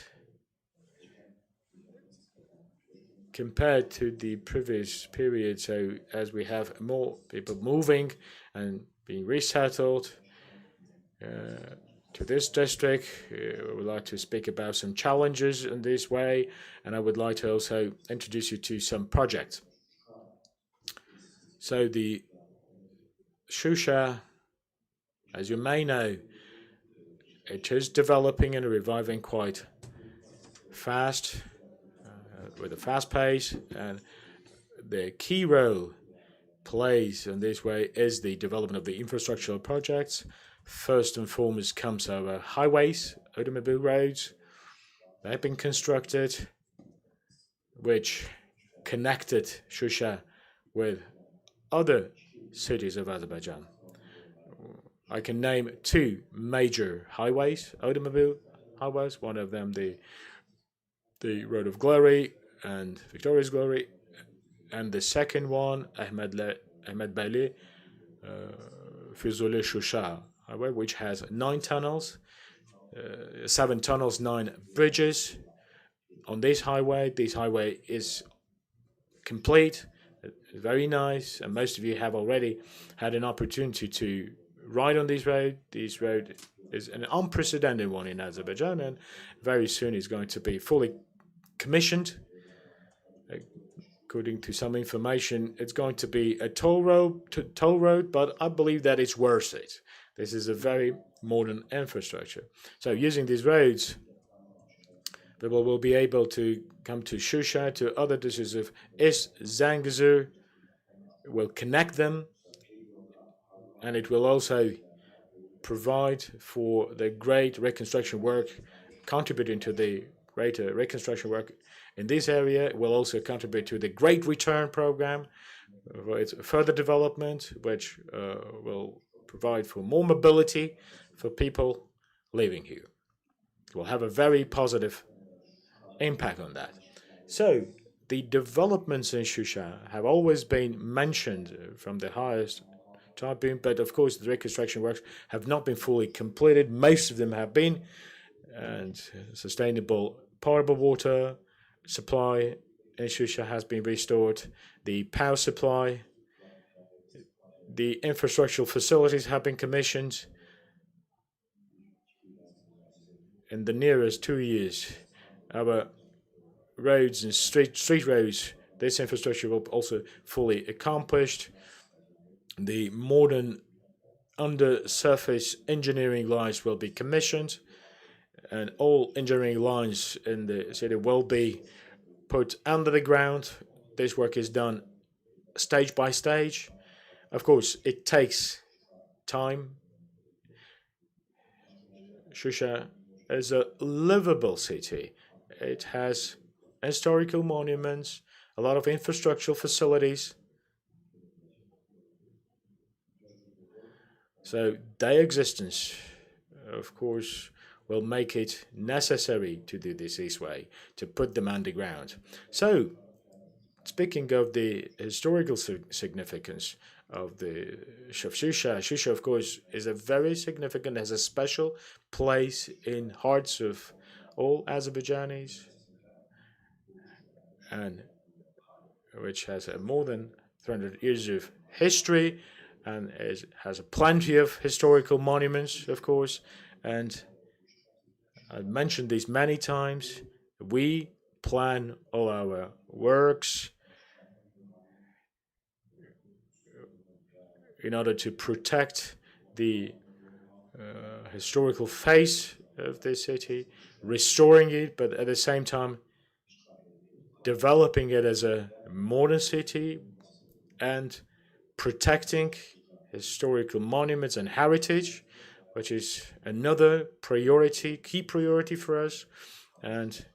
compared to the previous period, so as we have more people moving and being resettled to this district, I would like to speak about some challenges in this way, and I would like to also introduce you to some projects. So the Shusha, as you may know, it is developing and reviving quite fast, with a fast pace, and the key role plays in this way is the development of the infrastructural projects. First and foremost comes our highways, automobile roads. They've been constructed, which connected Shusha with other cities of Azerbaijan. I can name two major highways, automobile highways. One of them, the Road of Glory and Victoria's Glory, and the second one, Ahmed Beyli, Fuzuli Shusha highway, which has 9 tunnels, 7 tunnels, 9 bridges. On this highway is complete, very nice, and most of you have already had an opportunity to ride on this road. This road is an unprecedented one in Azerbaijan, and very soon is going to be fully commissioned. According to some information, it's going to be a toll road, but I believe that it's worth it. This is a very modern infrastructure. So using these roads, people will be able to come to Shusha, to other districts of Zangezur, will connect them, and it will also provide for the great reconstruction work, contributing to the greater reconstruction work in this area. It will also contribute to the Great Return Program, for its further development, which will provide for more mobility for people living here. It will have a very positive impact on that. So the developments in Shusha have always been mentioned from the highest tribune, but of course the reconstruction works have not been fully completed. Most of them have been, and sustainable potable water supply in Shusha has been restored. The power supply, the infrastructural facilities have been commissioned. In the nearest 2 years, our roads and street roads, this infrastructure will also fully accomplished. The modern undersurface engineering lines will be commissioned, and all engineering lines in the city will be put under the ground. This work is done stage by stage. Of course, it takes time. Shusha is a livable city. It has historical monuments, a lot of infrastructural facilities. So their existence, of course, will make it necessary to do this way, to put them underground. So, speaking of the historical significance of the Shusha, Shusha, of course, is a very significant, has a special place in hearts of all Azerbaijanis, and which has more than 300 years of history, and has plenty of historical monuments, of course. And I've mentioned these many times. We plan all our works in order to protect the historical face of this city, restoring it, but at the same time developing it as a modern city and protecting historical monuments and heritage, which is another priority, key priority for us. And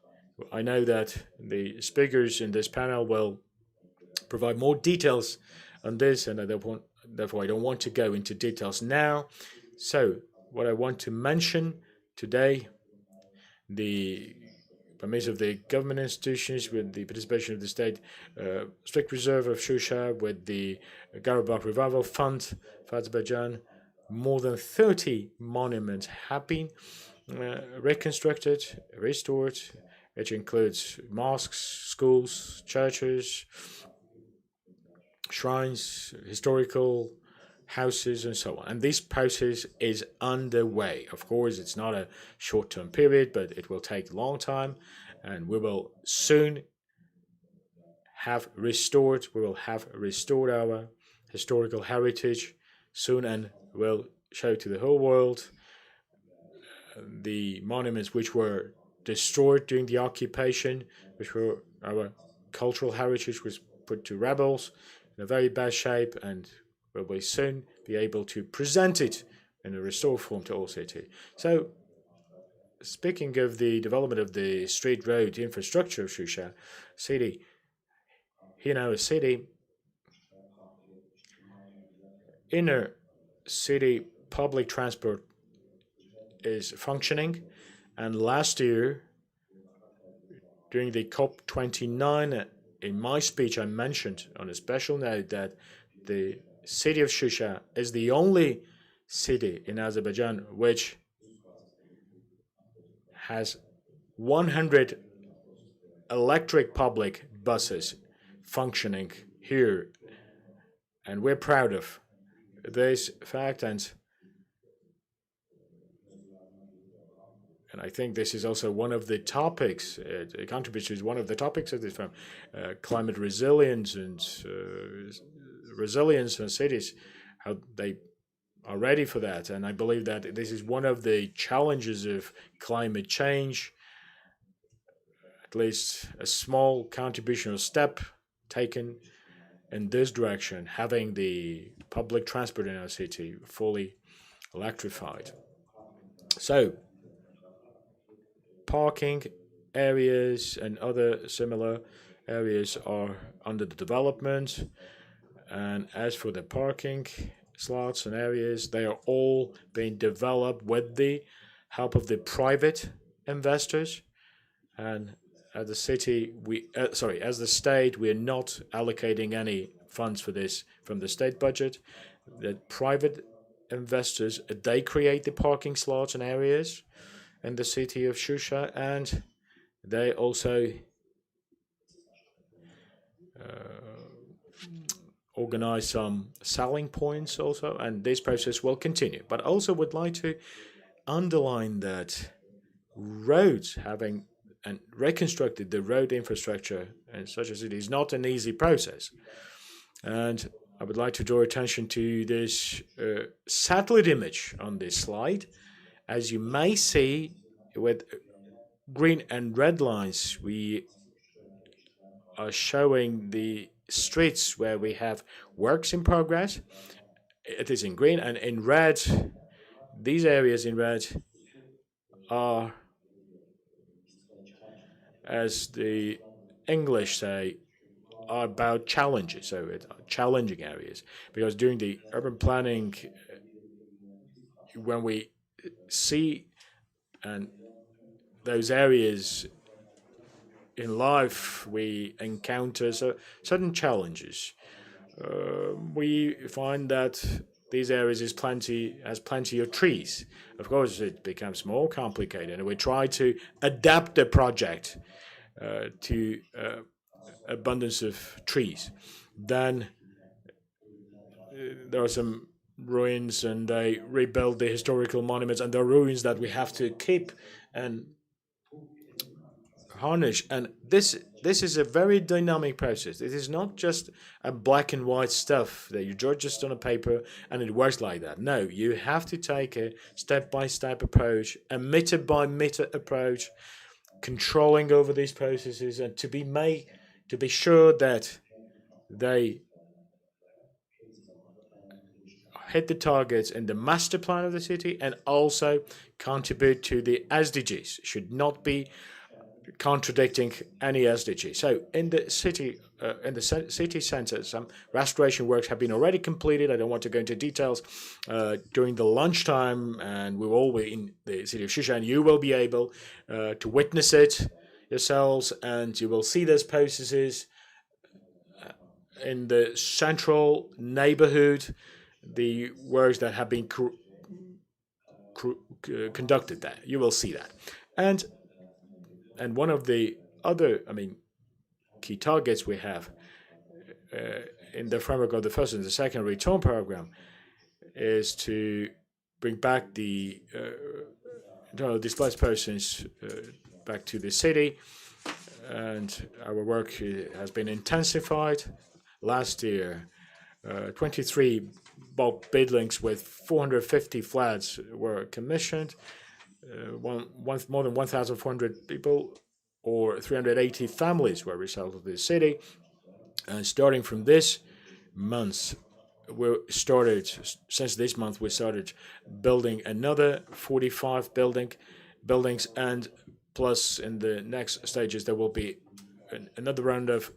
I know that the speakers in this panel will provide more details on this, and therefore I don't want to go into details now. So what I want to mention today, by means of the government institutions, with the participation of the state strict reserve of Shusha, with the Karabakh Revival Fund for Azerbaijan, more than 30 monuments have been reconstructed, restored, which includes mosques, schools, churches, shrines, historical houses, and so on. And this process is underway. Of course, it's not a short-term period, but it will take a long time, and we will soon have restored our historical heritage soon, and will show to the whole world the monuments which were destroyed during the occupation, which were our cultural heritage, was put to rebels in a very bad shape, and we will soon be able to present it in a restored form to all city. So, speaking of the development of the street road infrastructure of Shusha city, in our city, inner city public transport is functioning, and last year, during the COP29, in my speech, I mentioned on a special note that the city of Shusha is the only city in Azerbaijan which has 100 electric public buses functioning here. And we're proud of this fact, and I think this is also one of the topics, contribution is one of the topics of this film, climate resilience and resilience in cities, how they are ready for that. And I believe that this is one of the challenges of climate change, at least a small contribution or step taken in this direction, having the public transport in our city fully electrified. So, parking areas and other similar areas are under the development. And as for the parking slots and areas, they are all being developed with the help of the private investors. And as the city, as the state, we are not allocating any funds for this from the state budget. The private investors, they create the parking slots and areas in the city of Shusha, and they also organize some selling points also, and this process will continue. But also would like to underline that roads, having and reconstructed the road infrastructure in such a city, is not an easy process. And I would like to draw attention to this satellite image on this slide. As you may see, with green and red lines, we are showing the streets where we have works in progress. It is in green, and in red, these areas in red are, as the English say, are about challenges, so it's challenging areas. Because during the urban planning, when we see and those areas in life, we encounter certain challenges. We find that these areas has plenty of trees. Of course, it becomes more complicated, and we try to adapt the project to abundance of trees. Then there are some ruins, and they rebuild the historical monuments, and the ruins that we have to keep and harness. And this is a very dynamic process. It is not just a black and white stuff that you draw just on a paper and it works like that. No, you have to take a step-by-step approach, a meter-by-meter approach, controlling over these processes, and to be sure that they hit the targets in the master plan of the city and also contribute to the SDGs. Should not be contradicting any SDG. So in the city center, some restoration works have been already completed. I don't want to go into details. During the lunchtime, and we will all be in the city of Shusha, and you will be able to witness it yourselves, and you will see those processes in the central neighborhood, the works that have been conducted there. You will see that. And one of the other, key targets we have in the framework of the first and the second return program is to bring back the displaced persons back to the city. And our work has been intensified. Last year, 23 bulk buildings with 450 flats were commissioned. more than 1,400 people or 380 families were resettled to this city. And starting from this month, since this month, we started building another 45 buildings, and plus in the next stages there will be another round of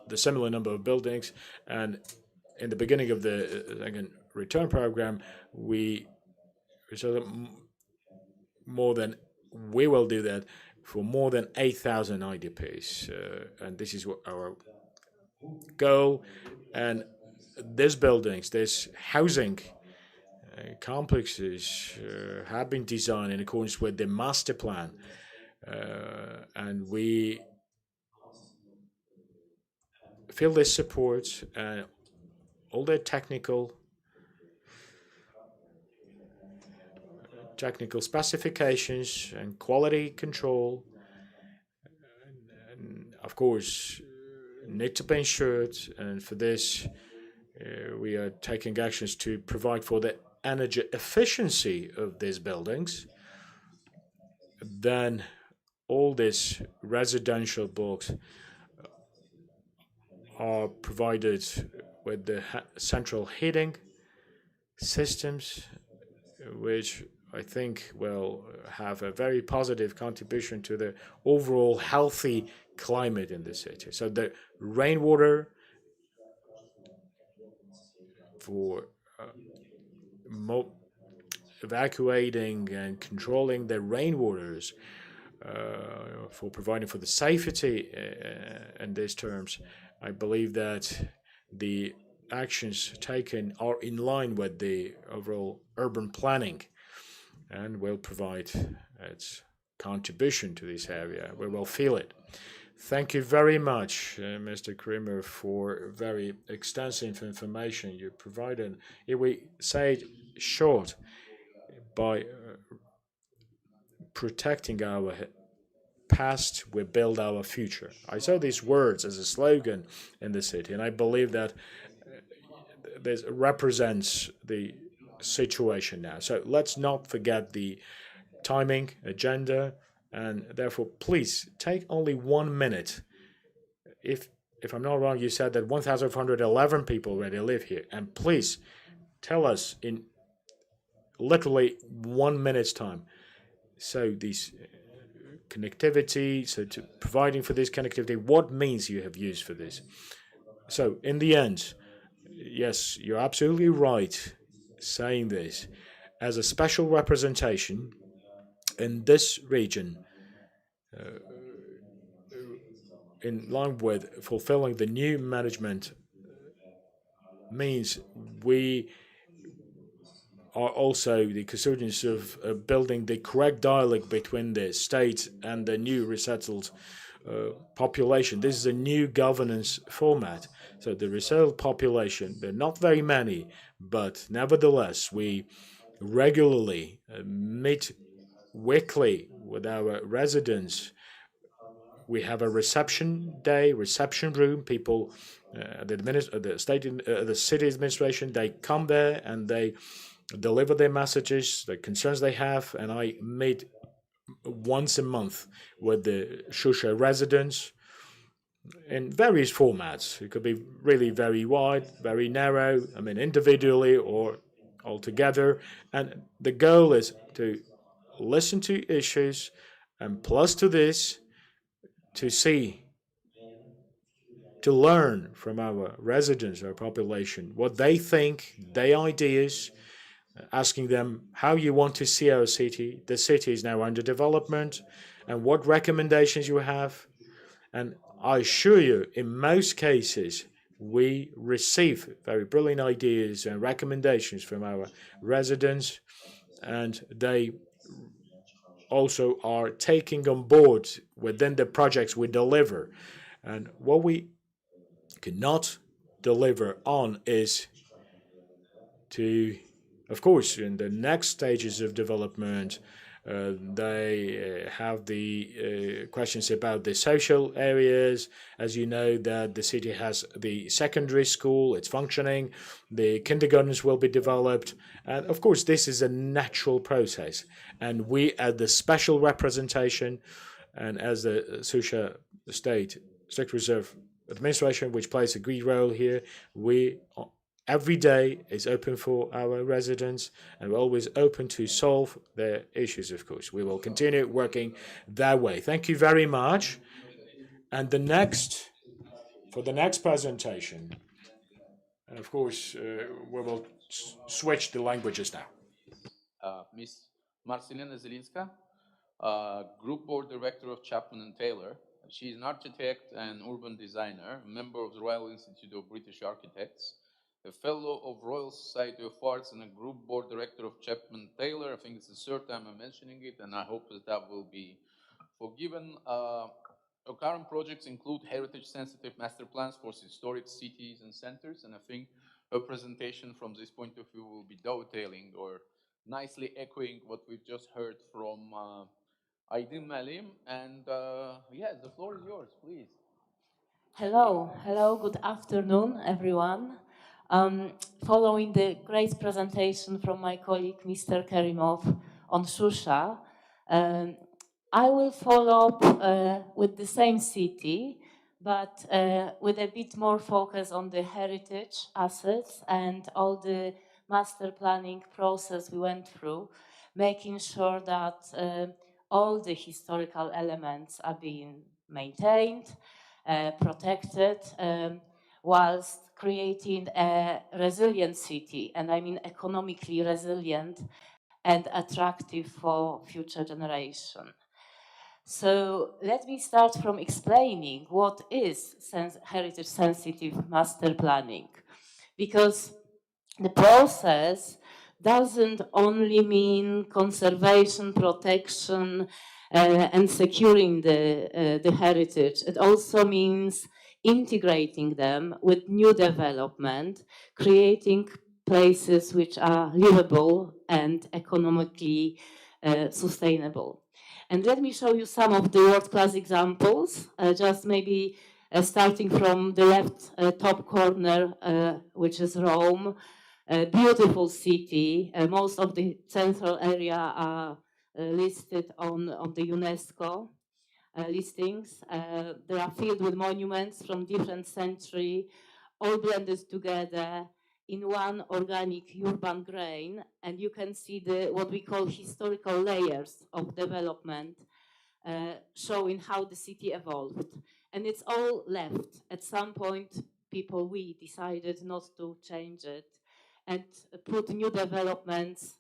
the similar number of buildings. And in the beginning of the second return program, we more than we will do that for more than 8,000 IDPs, and this is what our goal. And these buildings, these housing complexes have been designed in accordance with the master plan, and we feel this support and all the technical specifications and quality control, and of course, need to be ensured. And for this, we are taking actions to provide for the energy efficiency of these buildings. Then all these residential blocks are provided with the central heating systems, which I think will have a very positive contribution to the overall healthy climate in the city. So the rainwater for evacuating and controlling the rainwaters, for providing for the safety in these terms, I believe that the actions taken are in line with the overall urban planning and will provide its contribution to this area. We will feel it. Thank you very much, Mr. Kramer, for very extensive information you provided. If we say it short, by protecting our past, we build our future. I saw these words as a slogan in the city, and I believe that this represents the situation now. So let's not forget the timing, agenda, and therefore, please take only 1 minute. If I'm not wrong, you said that 1,411 people already live here, and please tell us in literally 1 minute's time. So these connectivity, so to providing for this connectivity, what means you have used for this. So in the end, yes, you're absolutely right saying this. As a special representation in this region, in line with fulfilling the new management means, we are also the custodians of building the correct dialogue between the state and the new resettled population. This is a new governance format. So the resettled population, they're not very many, but nevertheless, we regularly meet weekly with our residents. We have a reception day, reception room. People, the city administration, they come there and they deliver their messages, the concerns they have, and I meet once a month with the Shusha residents in various formats. It could be really very wide, very narrow, individually or all together. And the goal is to listen to issues, and plus to this, to learn from our residents, our population, what they think, their ideas, asking them how you want to see our city. The city is now under development, and what recommendations you have. And I assure you, in most cases, we receive very brilliant ideas and recommendations from our residents, and they also are taking on board within the projects we deliver. And what we cannot deliver on is to, of course, in the next stages of development, They have the questions about the social areas. As you know, that the city has the secondary school, it's functioning, the kindergartens will be developed, and of course this is a natural process. And we, at the special representation, and as the SUSHA state strict reserve administration, which plays a key role here, we every day is open for our residents, and we're always open to solve their issues, of course. We will continue working that way. Thank you very much. And for the next presentation, and of course, we will switch the languages now. Miss Marcelina Zelinska, Group Board Director of Chapman and Taylor. She is an architect and urban designer, member of the Royal Institute of British Architects, a fellow of Royal Society of Arts, and a Group Board Director of Chapman Taylor. I think it's the third time I'm mentioning it, and I hope that that will be forgiven. Our current projects include heritage-sensitive master plans for historic cities and centers, and I think a presentation from this point of view will be dovetailing or nicely echoing what we've just heard from Aydin Malim. And yes, the floor is yours, please. Hello, good afternoon, everyone. Following the great presentation from my colleague, Mr. Kerimov, on Shusha, I will follow up with the same city, but with a bit more focus on the heritage assets and all the master planning process we went through, making sure that all the historical elements are being maintained, protected, whilst creating a resilient city, and I mean economically resilient and attractive for future generation. So let me start from explaining what is heritage sensitive master planning, because the process doesn't only mean conservation, protection, and securing the heritage. It also means integrating them with new development, creating places which are livable and economically sustainable. And let me show you some of the world-class examples, just maybe starting from the left top corner, which is Rome. A beautiful city. Most of the central area are listed on the UNESCO listings. They are filled with monuments from different centuries, all blended together in one organic urban grain, and you can see what we call historical layers of development, showing how the city evolved. And it's all left. At some point, we decided not to change it and put new developments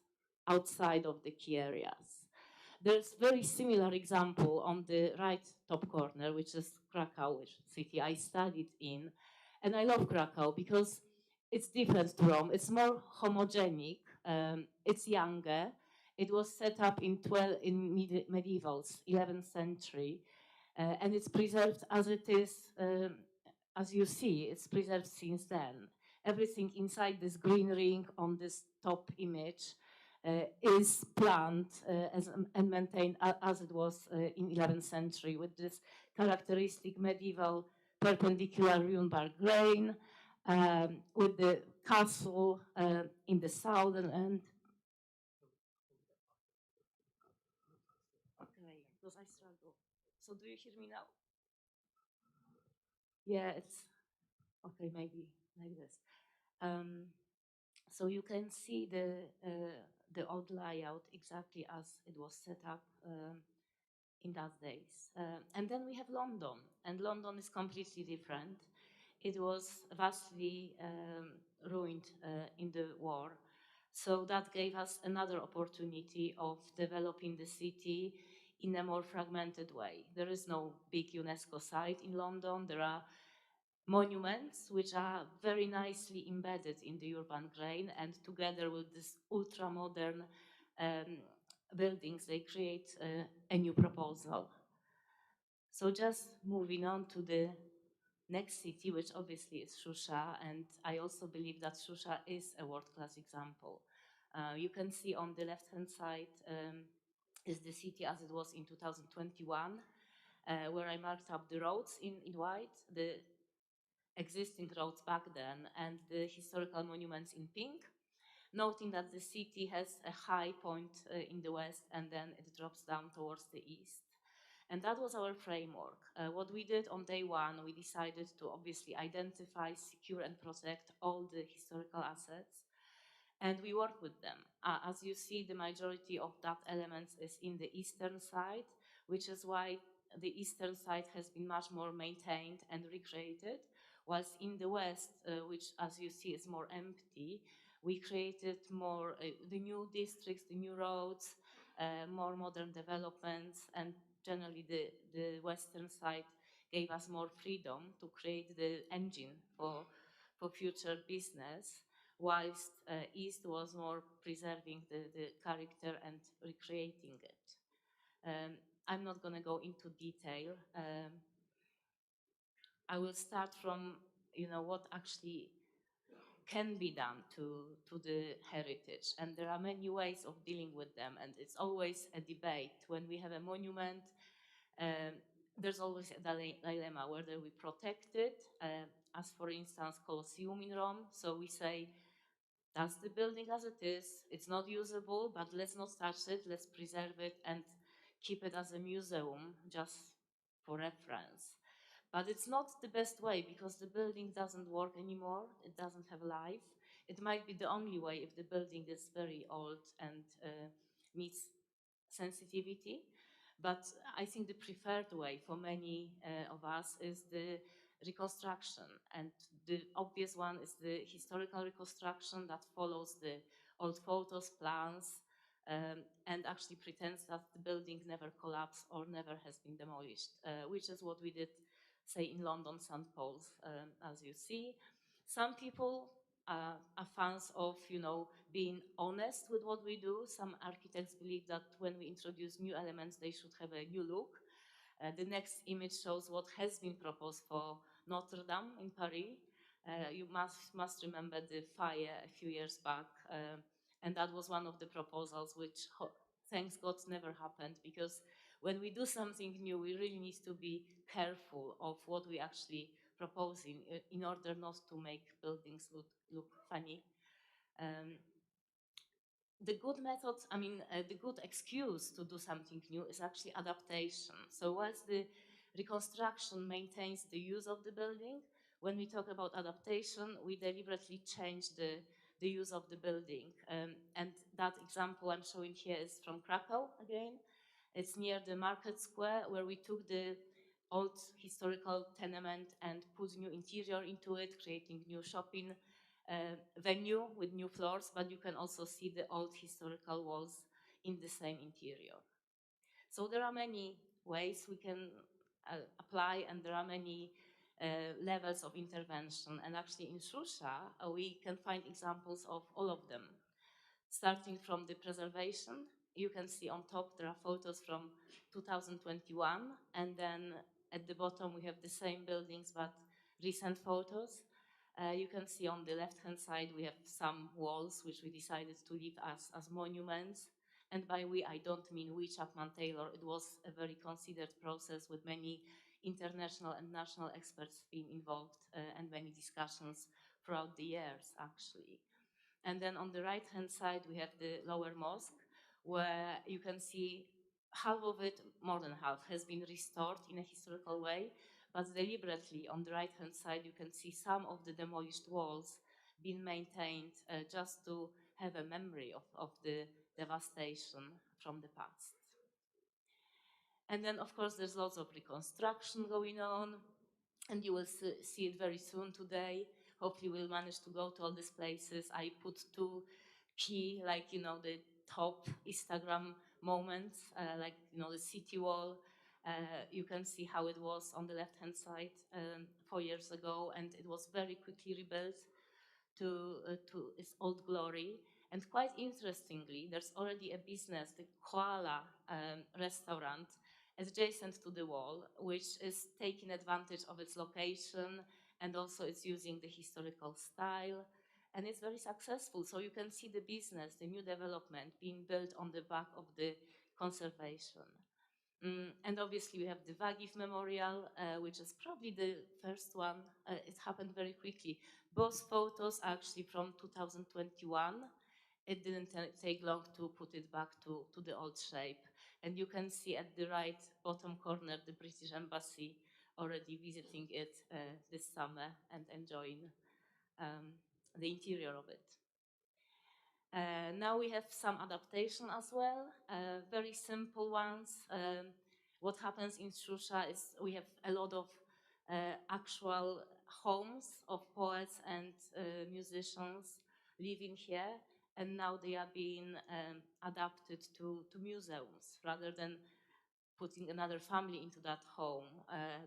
outside of the key areas. There's very similar example on the right top corner, which is Krakow, which city I studied in. And I love Krakow because it's different to Rome. It's more homogenic. It's younger. It was set up in medievals, 11th century, and it's preserved as it is. As you see, it's preserved since then. Everything inside this green ring on this top image is planned and maintained as it was in 11th century, with this characteristic medieval perpendicular Runeberg grain, with the castle in the southern end. Okay, because I struggle. So do you hear me now? Yeah, it's okay. Maybe like this. So you can see the old layout exactly as it was set up in those days. And then we have London, and London is completely different. It was vastly ruined in the war. So that gave us another opportunity of developing the city in a more fragmented way. There is no big UNESCO site in London. There are monuments which are very nicely embedded in the urban grain, and together with this ultra-modern buildings, they create a new proposal. So just moving on to the next city, which obviously is Shusha, and I also believe that Shusha is a world-class example. You can see on the left-hand side is the city as it was in 2021, where I marked up the roads in white, the existing roads back then, and the historical monuments in pink, noting that the city has a high point in the west and then it drops down towards the east. And that was our framework. What we did on day one, we decided to obviously identify, secure, and protect all the historical assets, and we work with them. As you see, the majority of that elements is in the eastern side, which is why the eastern side has been much more maintained and recreated, whilst in the west, which as you see is more empty, we created more the new districts, the new roads, more modern developments, and generally the western side gave us more freedom to create the engine for future business, whilst East was more preserving the character and recreating it. I'm not going to go into detail. I will start from what actually can be done to the heritage, and there are many ways of dealing with them, and it's always a debate. When we have a monument, there's always a dilemma whether we protect it, as for instance Colosseum in Rome. So we say, that's the building as it is, it's not usable, but let's not touch it, let's preserve it and keep it as a museum just for reference. But it's not the best way, because the building doesn't work anymore, it doesn't have life. It might be the only way if the building is very old and needs sensitivity. But I think the preferred way for many of us is the reconstruction. And the obvious one is the historical reconstruction that follows the old photos, plans, and actually pretends that the building never collapsed or never has been demolished, which is what we did, say, in London, St. Paul's, as you see. Some people are fans of, being honest with what we do. Some architects believe that when we introduce new elements, they should have a new look. The next image shows what has been proposed for Notre Dame in Paris. You must remember the fire a few years back, and that was one of the proposals which, thanks God, never happened, because when we do something new, we really need to be careful of what we actually proposing in order not to make buildings look funny. The good method, the good excuse to do something new is actually adaptation. So whilst the reconstruction maintains the use of the building, when we talk about adaptation, we deliberately change the use of the building. And that example I'm showing here is from Krakow again. It's near the market square, where we took the old historical tenement and put new interior into it, creating new shopping venue with new floors, but you can also see the old historical walls in the same interior. So there are many ways we can apply, and there are many levels of intervention. And actually in Shusha, we can find examples of all of them. Starting from the preservation, you can see on top there are photos from 2021, and then at the bottom we have the same buildings but recent photos. You can see on the left-hand side we have some walls which we decided to leave as monuments. And by we, I don't mean we, Chapman Taylor. It was a very considered process with many international and national experts being involved, and many discussions throughout the years, actually. And then on the right-hand side, we have the lower mosque, where you can see half of it, more than half, has been restored in a historical way. But deliberately, on the right-hand side, you can see some of the demolished walls being maintained just to have a memory of the devastation from the past. And then, of course, there's lots of reconstruction going on, and you will see it very soon today. Hopefully we'll manage to go to all these places. I put two key, the top Instagram moments, the city wall. You can see how it was on the left-hand side 4 years ago, and it was very quickly rebuilt to its old glory. And quite interestingly, there's already a business, the Koala restaurant, adjacent to the wall, which is taking advantage of its location, and also it's using the historical style, and it's very successful. So you can see the business, the new development being built on the back of the conservation. And obviously we have the Vagiv Memorial, which is probably the first one. It happened very quickly. Both photos are actually from 2021. It didn't take long to put it back to the old shape. And you can see at the right bottom corner the British Embassy already visiting it this summer and enjoying the interior of it. Now we have some adaptation as well, very simple ones. What happens in Shusha is we have a lot of actual homes of poets and musicians living here, and now they are being adapted to museums rather than putting another family into that home.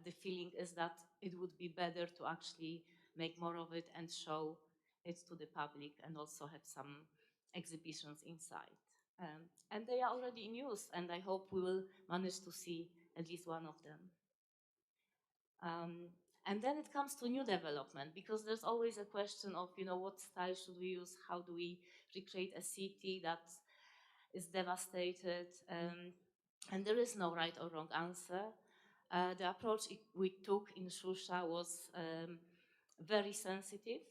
The feeling is that it would be better to actually make more of it and show it to the public and also have some exhibitions inside. And they are already in use, and I hope we will manage to see at least one of them. And then it comes to new development, because there's always a question of, what style should we use? How do we recreate a city that is devastated? And there is no right or wrong answer. The approach we took in Shusha was very sensitive.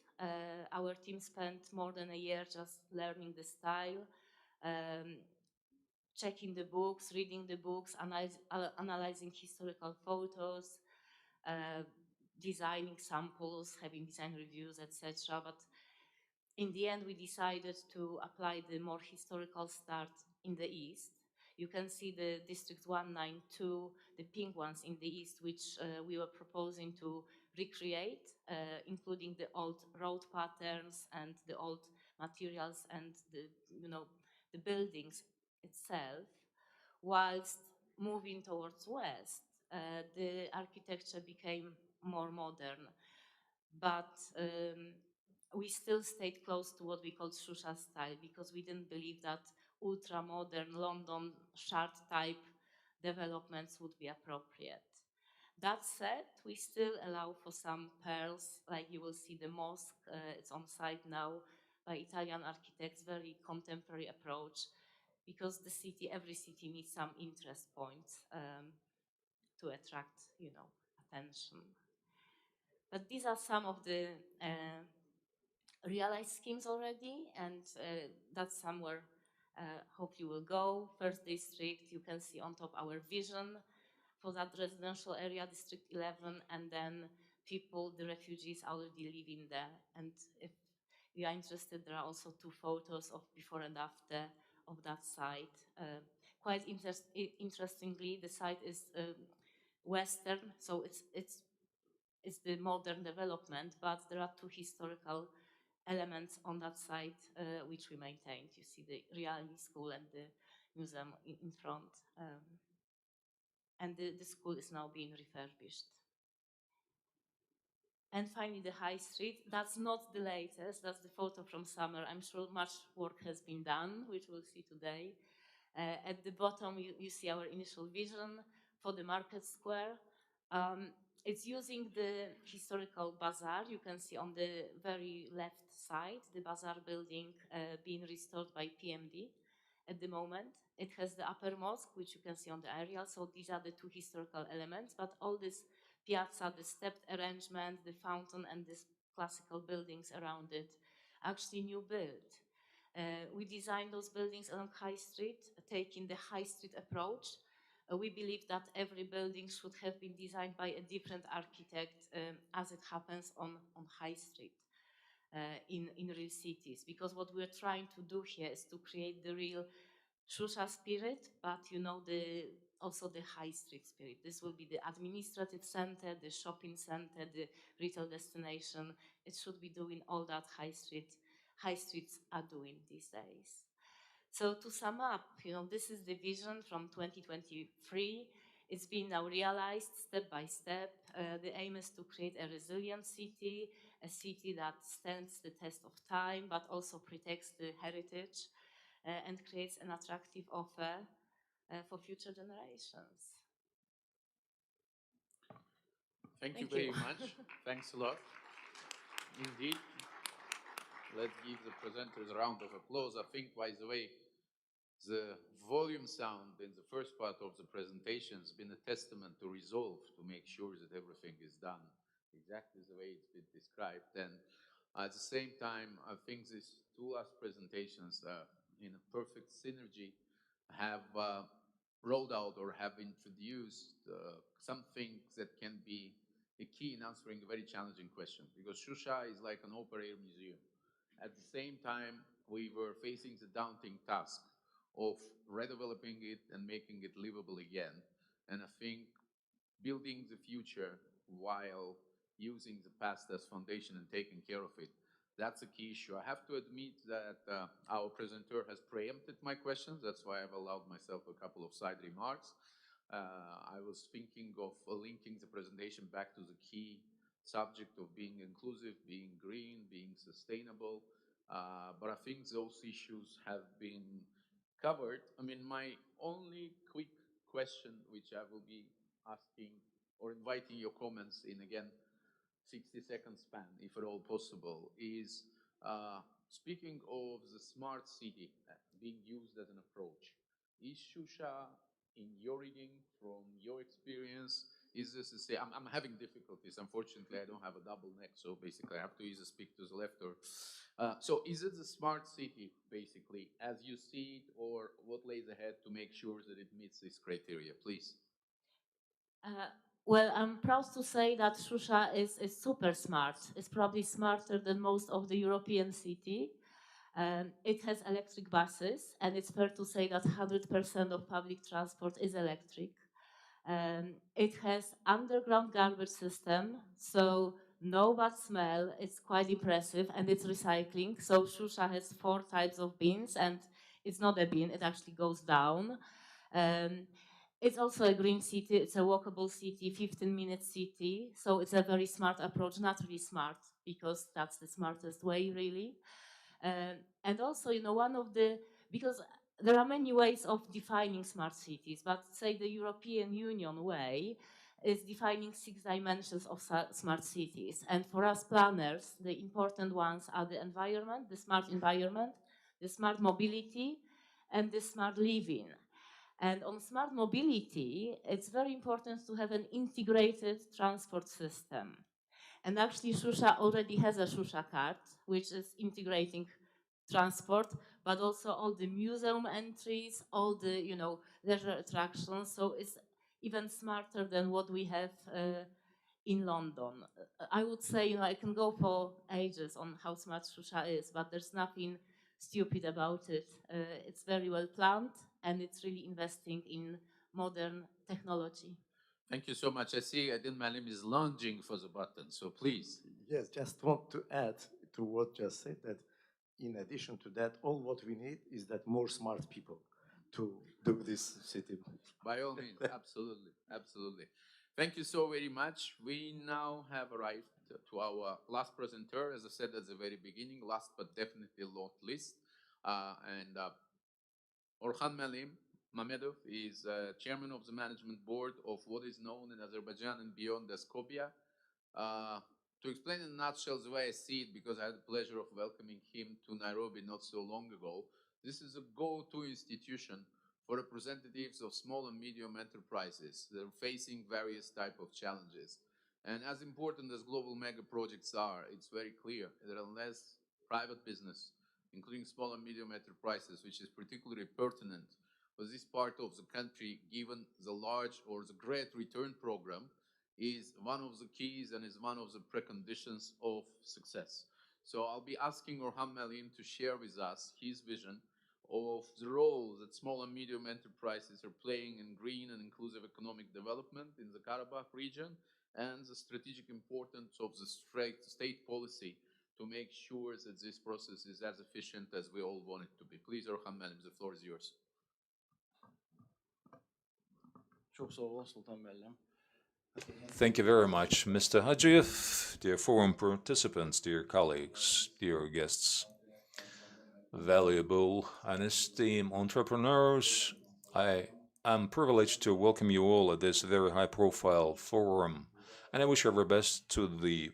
Our team spent more than a year just learning the style, checking the books, reading the books, analyzing historical photos, designing samples, having design reviews, etc. But in the end, we decided to apply the more historical start in the east. You can see the District 192, the pink ones in the east, which we were proposing to recreate, including the old road patterns and the old materials and the buildings itself, whilst moving towards west, the architecture became more modern. But we still stayed close to what we called Shusha style, because we didn't believe that ultra-modern London shard type developments would be appropriate. That said, we still allow for some pearls, like you will see the mosque, it's on site now by Italian architects, very contemporary approach, because the city, every city needs some interest points to attract, attention. But these are some of the realized schemes already, and that's somewhere hope you will go. First district, you can see on top our vision for that residential area, District 11, and then people, the refugees already living there. And if you are interested, there are also 2 photos of before and after of that site. Quite interestingly, the site is Western, so it's the modern development, but there are 2 historical elements on that site which we maintained. You see the Realny School and the museum in front. And the school is now being refurbished. And finally, the High Street. That's not the latest. That's the photo from summer. I'm sure much work has been done, which we'll see today. At the bottom, you see our initial vision for the market square. It's using the historical bazaar. You can see on the very left side, the bazaar building being restored by PMD at the moment. It has the upper mosque, which you can see on the aerial. So these are the 2 historical elements, but all this piazza, the stepped arrangement, the fountain, and these classical buildings around it, actually new build. We designed those buildings along High Street, taking the High Street approach. We believe that every building should have been designed by a different architect, as it happens on High Street in real cities. Because what we're trying to do here is to create the real Shusha spirit, but also the High Street spirit. This will be the administrative center, the shopping center, the retail destination. It should be doing all that High Streets are doing these days. So to sum up, this is the vision from 2023. It's been now realized step by step. The aim is to create a resilient city, a city that stands the test of time, but also protects the heritage and creates an attractive offer for future generations. Thank you very much. Thanks a lot. Indeed. Let's give the presenters a round of applause. I think, by the way, The volume sound in the first part of the presentation has been a testament to resolve to make sure that everything is done exactly the way it's been described. And at the same time, I think these two last presentations, in a perfect synergy, have rolled out or have introduced something that can be a key in answering a very challenging question, because Shusha is like an open-air museum. At the same time, we were facing the daunting task of redeveloping it and making it livable again. And I think building the future while using the past as foundation and taking care of it, that's a key issue. I have to admit that our presenter has preempted my questions. That's why I've allowed myself a couple of side remarks. I was thinking of linking the presentation back to the key subject of being inclusive, being green, being sustainable. But I think those issues have been covered. I mean, my only quick question, which I will be asking or inviting your comments in again 60-second span, if at all possible, is speaking of the smart city being used as an approach. Is Shusha, in your reading, from your experience, is this to say, I'm having difficulties. Unfortunately, I don't have a double neck, so basically I have to either speak to the left or. So is it the smart city, basically, as you see it, or what lays ahead to make sure that it meets this criteria? Please. Well, I'm proud to say that Shusha is super smart. It's probably smarter than most of the European city. It has electric buses, and it's fair to say that 100% of public transport is electric. It has underground garbage system, so no bad smell. It's quite impressive, and it's recycling. So Shusha has 4 types of bins, and it's not a bin, it actually goes down. It's also a green city, it's a walkable city, 15-minute city. So it's a very smart approach, not really smart, because that's the smartest way, really. And also, because there are many ways of defining smart cities, but say the European Union way is defining 6 dimensions of smart cities. And for us planners, the important ones are the environment, the smart mobility, and the smart living. And on smart mobility, it's very important to have an integrated transport system. And actually, Shusha already has a Shusha card, which is integrating transport, but also all the museum entries, all the leisure attractions. So it's even smarter than what we have in London. I would say, I can go for ages on how smart Shusha is, but there's nothing stupid about it. It's very well planned, and it's really investing in modern technology. Thank you so much. I see Adil Malim is lunging for the button, so please. Yes, just want to add to what just said that in addition to that, all what we need is that more smart people to do this city. By all means, absolutely, absolutely. Thank you so very much. We now have arrived to our last presenter, as I said at the very beginning, last but definitely not least. Orhan Mamedov is chairman of the management board of what is known in Azerbaijan and beyond as SCUPA. To explain in a nutshell the way I see it, because I had the pleasure of welcoming him to Nairobi not so long ago, this is a go-to institution for representatives of small and medium enterprises that are facing various type of challenges. And as important as global mega projects are, it's very clear that unless private business, including small and medium enterprises, which is particularly pertinent for this part of the country, given the large or the great return program, is one of the keys and is one of the preconditions of success. So I'll be asking Orhan Malim to share with us his vision of the role that small and medium enterprises are playing in green and inclusive economic development in the Karabakh region, and the strategic importance of the state policy to make sure that this process is as efficient as we all want it to be. Please, Orhan Malim, the floor is yours. Thank you very much, Mr. Hajiev, dear forum participants, dear colleagues, dear guests, valuable and esteemed entrepreneurs. I am privileged to welcome you all at this very high-profile forum, and I wish every best to the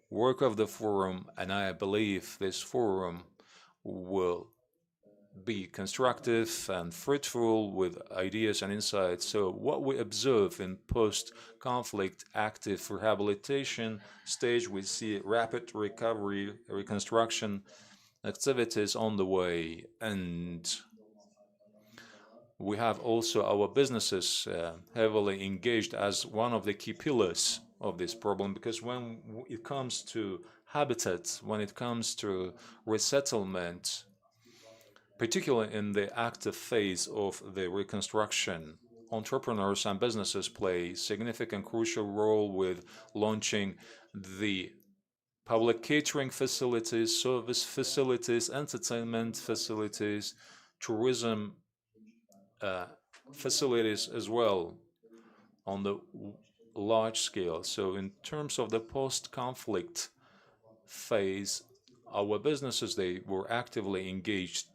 work of the forum, and I believe this forum will be constructive and fruitful with ideas and insights. So what we observe in post-conflict active rehabilitation stage, we see rapid recovery, reconstruction activities on the way, and we have also our businesses heavily engaged as one of the key pillars of this problem, because when it comes to habitat, when it comes to resettlement, particularly in the active phase of the reconstruction, entrepreneurs and businesses play a significant crucial role with launching the public catering facilities, service facilities, entertainment facilities, tourism facilities as well on the large scale. So in terms of the post-conflict phase, our businesses, they were actively engaged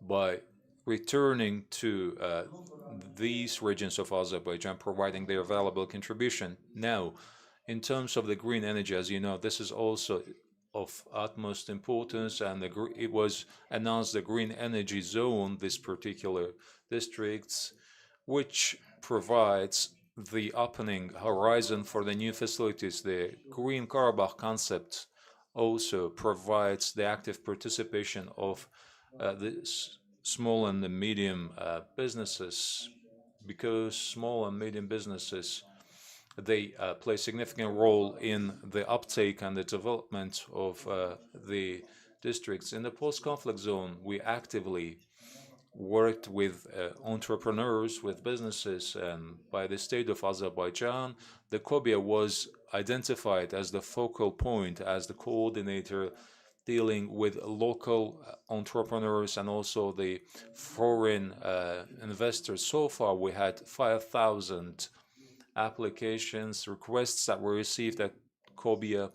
by returning to these regions of Azerbaijan, providing their valuable contribution. Now, in terms of the green energy, as you know, this is also of utmost importance, and it was announced the green energy zone, this particular districts, which provides the opening horizon for the new facilities. The Green Karabakh concept also provides the active participation of the small and the medium businesses, because small and medium businesses, they play a significant role in the uptake and the development of the districts. In the post-conflict zone, we actively worked with entrepreneurs, with businesses, and by the state of Azerbaijan, the COBIA was identified as the focal point, as the coordinator dealing with local entrepreneurs and also the foreign investors. So far, we had 5,000 applications, requests that were received at COBIA,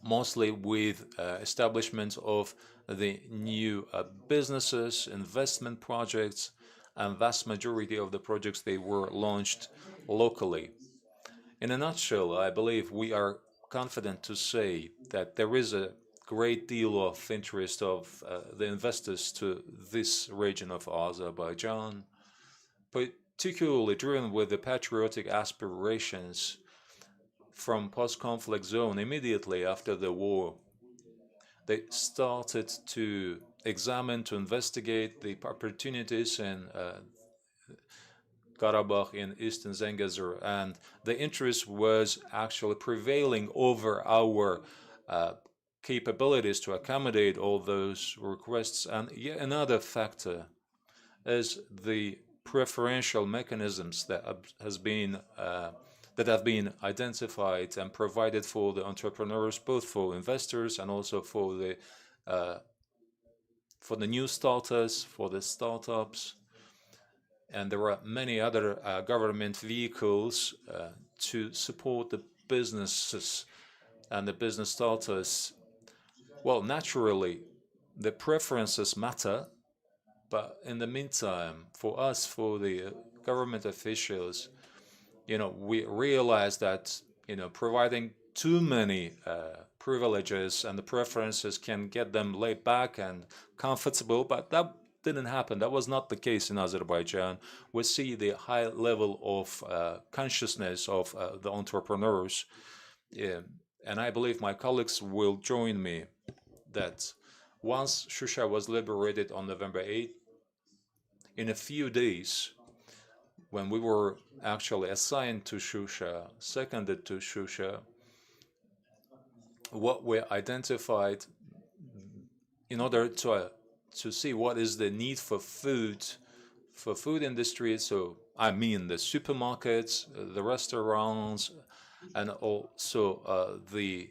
mostly with establishment of the new businesses, investment projects, and vast majority of the projects, they were launched locally. In a nutshell, I believe we are confident to say that there is a great deal of interest of the investors to this region of Azerbaijan, particularly driven with the patriotic aspirations from post-conflict zone immediately after the war. They started to examine, to investigate the opportunities in Karabakh, in Eastern Zengezur, and the interest was actually prevailing over our capabilities to accommodate all those requests. And yet another factor is the preferential mechanisms that have been identified and provided for the entrepreneurs, both for investors and also for the new starters, for the startups. And there are many other government vehicles to support the businesses and the business starters. Well, naturally, the preferences matter, but in the meantime, for us, for the government officials, we realize that, providing too many privileges and the preferences can get them laid back and comfortable, but that didn't happen. That was not the case in Azerbaijan. We see the high level of consciousness of the entrepreneurs. And I believe my colleagues will join me that once Shusha was liberated on November 8th, in a few days, when we were actually assigned to Shusha, seconded to Shusha, what we identified in order to see what is the need for food industry. So I mean the supermarkets, the restaurants, and also the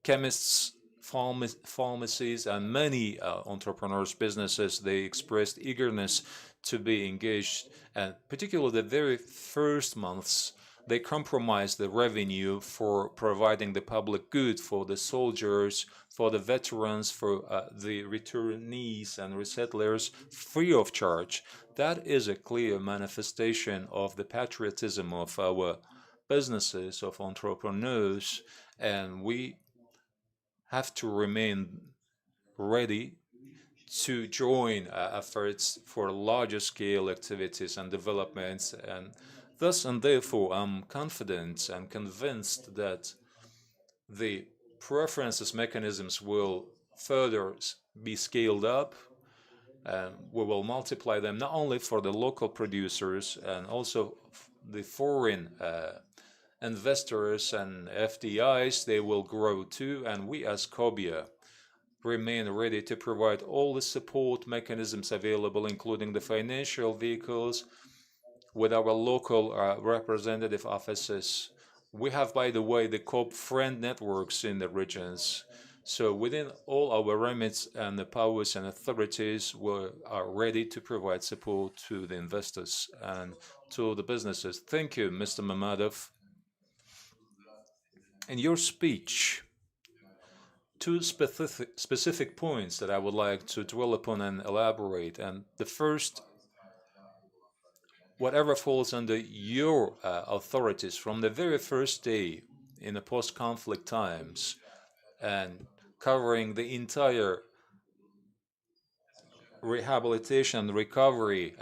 chemists, pharmacies, and many entrepreneurs, businesses, they expressed eagerness to be engaged. And particularly the very first months, they compromised the revenue for providing the public good for the soldiers, for the veterans, for the returnees and resettlers, free of charge. That is a clear manifestation of the patriotism of our businesses, of entrepreneurs, and we have to remain ready to join efforts for larger scale activities and developments, and thus and therefore I'm confident and convinced that the preferences mechanisms will further be scaled up, and we will multiply them not only for the local producers and also the foreign investors and FDIs. They will grow too, and we as COBIA remain ready to provide all the support mechanisms available, including the financial vehicles, with our local representative offices. We have, by the way, the COP friend networks in the regions. So within all our remits and the powers and authorities, we are ready to provide support to the investors and to the businesses. Thank you, Mr. Mamadov. In your speech, two specific points that I would like to dwell upon and elaborate. And the first, whatever falls under your authorities from the very first day in the post-conflict times and covering the entire rehabilitation and recovery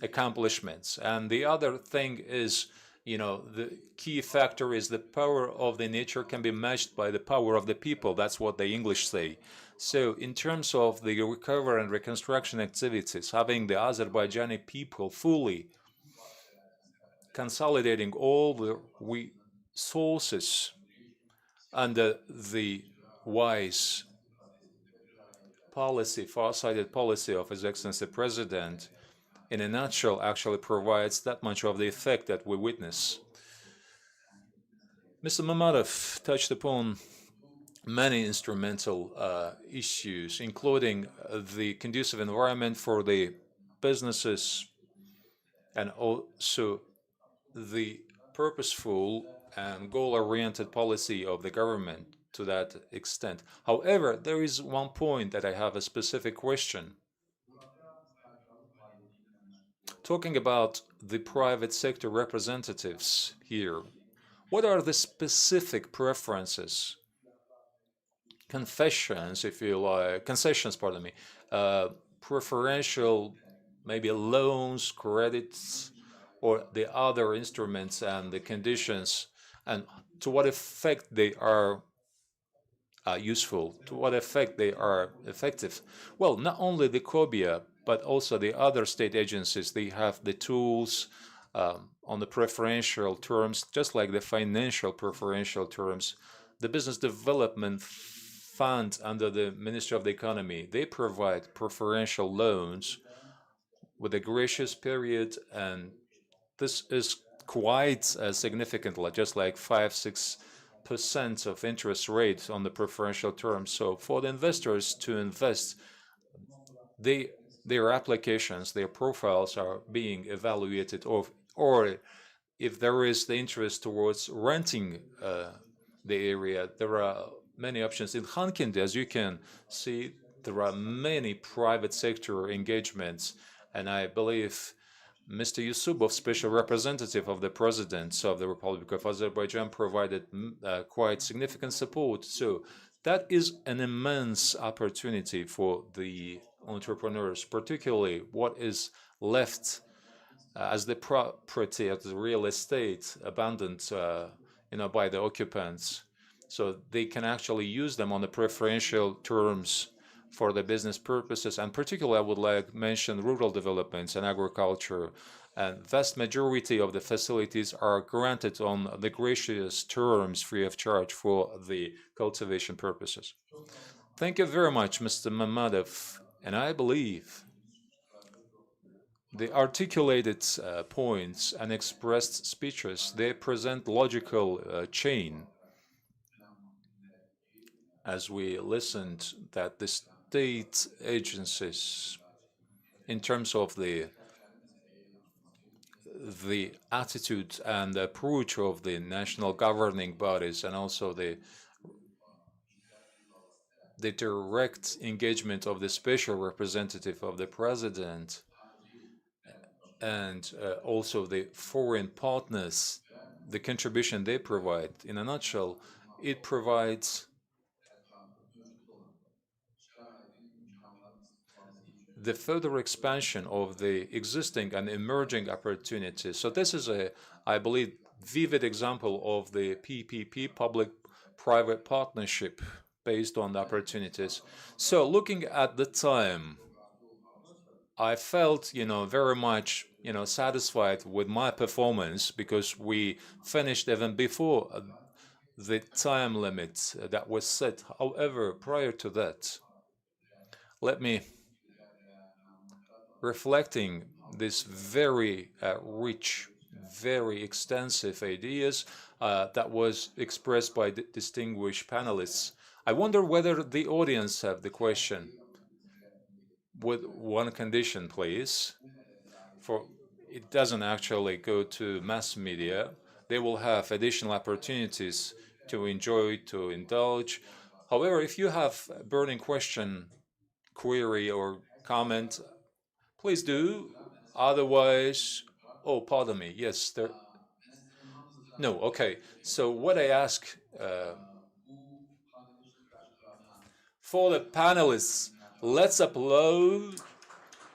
accomplishments. And the other thing is, the key factor is the power of the nature can be matched by the power of the people. That's what the English say. So in terms of the recovery and reconstruction activities, having the Azerbaijani people fully consolidating all the resources under the wise policy, far-sighted policy of His Excellency President, in a nutshell, actually provides that much of the effect that we witness. Mr. Mamadov touched upon many instrumental issues, including the conducive environment for the businesses and also the purposeful and goal-oriented policy of the government to that extent. However, there is one point that I have a specific question. Talking about the private sector representatives here, what are the specific preferences, concessions, if you like, pardon me, preferential, maybe loans, credits, or the other instruments and the conditions, and to what effect they are useful, to what effect they are effective? Well, not only the COBIA, but also the other state agencies, they have the tools on the preferential terms, just like the financial preferential terms. The Business Development Fund under the Ministry of the Economy, they provide preferential loans with a gracious period, and this is quite significant, just like 5-6% of interest rate on the preferential terms. So for the investors to invest, their applications, their profiles are being evaluated, or if there is the interest towards renting the area, there are many options. In Khankendi, as you can see, there are many private sector engagements, and I believe Mr. Yusupov, special representative of the President of the Republic of Azerbaijan, provided quite significant support. So that is an immense opportunity for the entrepreneurs, particularly what is left as the property of the real estate abandoned by the occupants. So they can actually use them on the preferential terms for the business purposes. And particularly, I would like to mention rural developments and agriculture. And vast majority of the facilities are granted on the gracious terms, free of charge, for the cultivation purposes. Thank you very much, Mr. Mamadov. And I believe the articulated points and expressed speeches, they present logical chain. As we listened, that the state agencies, in terms of the attitude and the approach of the national governing bodies, and also the direct engagement of the special representative of the president, and also the foreign partners, the contribution they provide, in a nutshell, it provides the further expansion of the existing and emerging opportunities. So this is a, I believe, vivid example of the PPP, public-private partnership, based on the opportunities. So looking at the time, I felt, very much, satisfied with my performance because we finished even before the time limit that was set. However, prior to that, let me, reflecting this very rich, very extensive ideas that was expressed by the distinguished panelists, I wonder whether the audience have the question. With one condition, please. For it doesn't actually go to mass media. They will have additional opportunities to enjoy, to indulge. However, if you have a burning question, query, or comment, please do. Otherwise, oh, pardon me. Yes, there. No, okay. So what I ask for the panelists, let's upload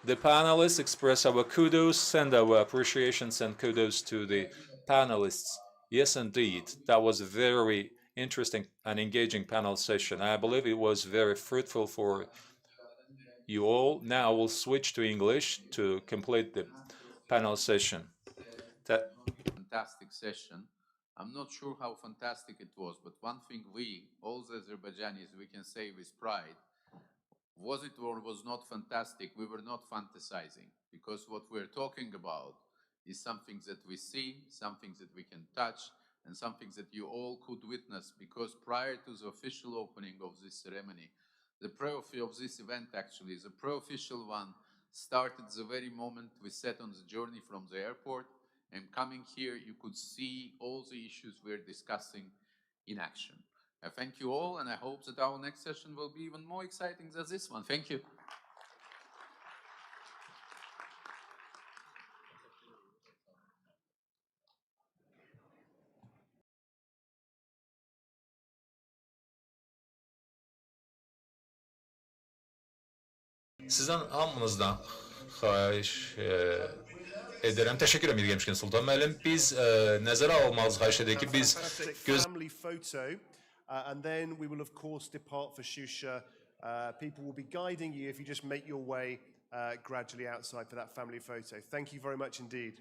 the panelists, express our kudos, send our appreciations and kudos to the panelists. Yes, indeed, that was a very interesting and engaging panel session. I believe it was very fruitful for you all. Now we'll switch to English to complete the panel session. Fantastic session. I'm not sure how fantastic it was, but one thing we, all the Azerbaijanis, we can say with pride, was it or was not fantastic, we were not fantasizing, because what we're talking about is something that we see, something that we can touch, and something that you all could witness, because prior to the official opening of this ceremony, the of this event actually, the pro-official one, started the very moment we set on the journey from the airport, and coming here, you could see all the issues we're discussing in action. I thank you all, and I hope that our next session will be even more exciting than this one. Thank you. Sizden hamınızdan xahiş ederim. Teşekkür ederim gelmişken Sultan Müəllim. Biz nəzərə almalıyız, xahiş edək ki, biz family photo, and then we will of course depart for Shusha. People will be guiding you if you just make your way gradually outside for that family photo. Thank you very much indeed.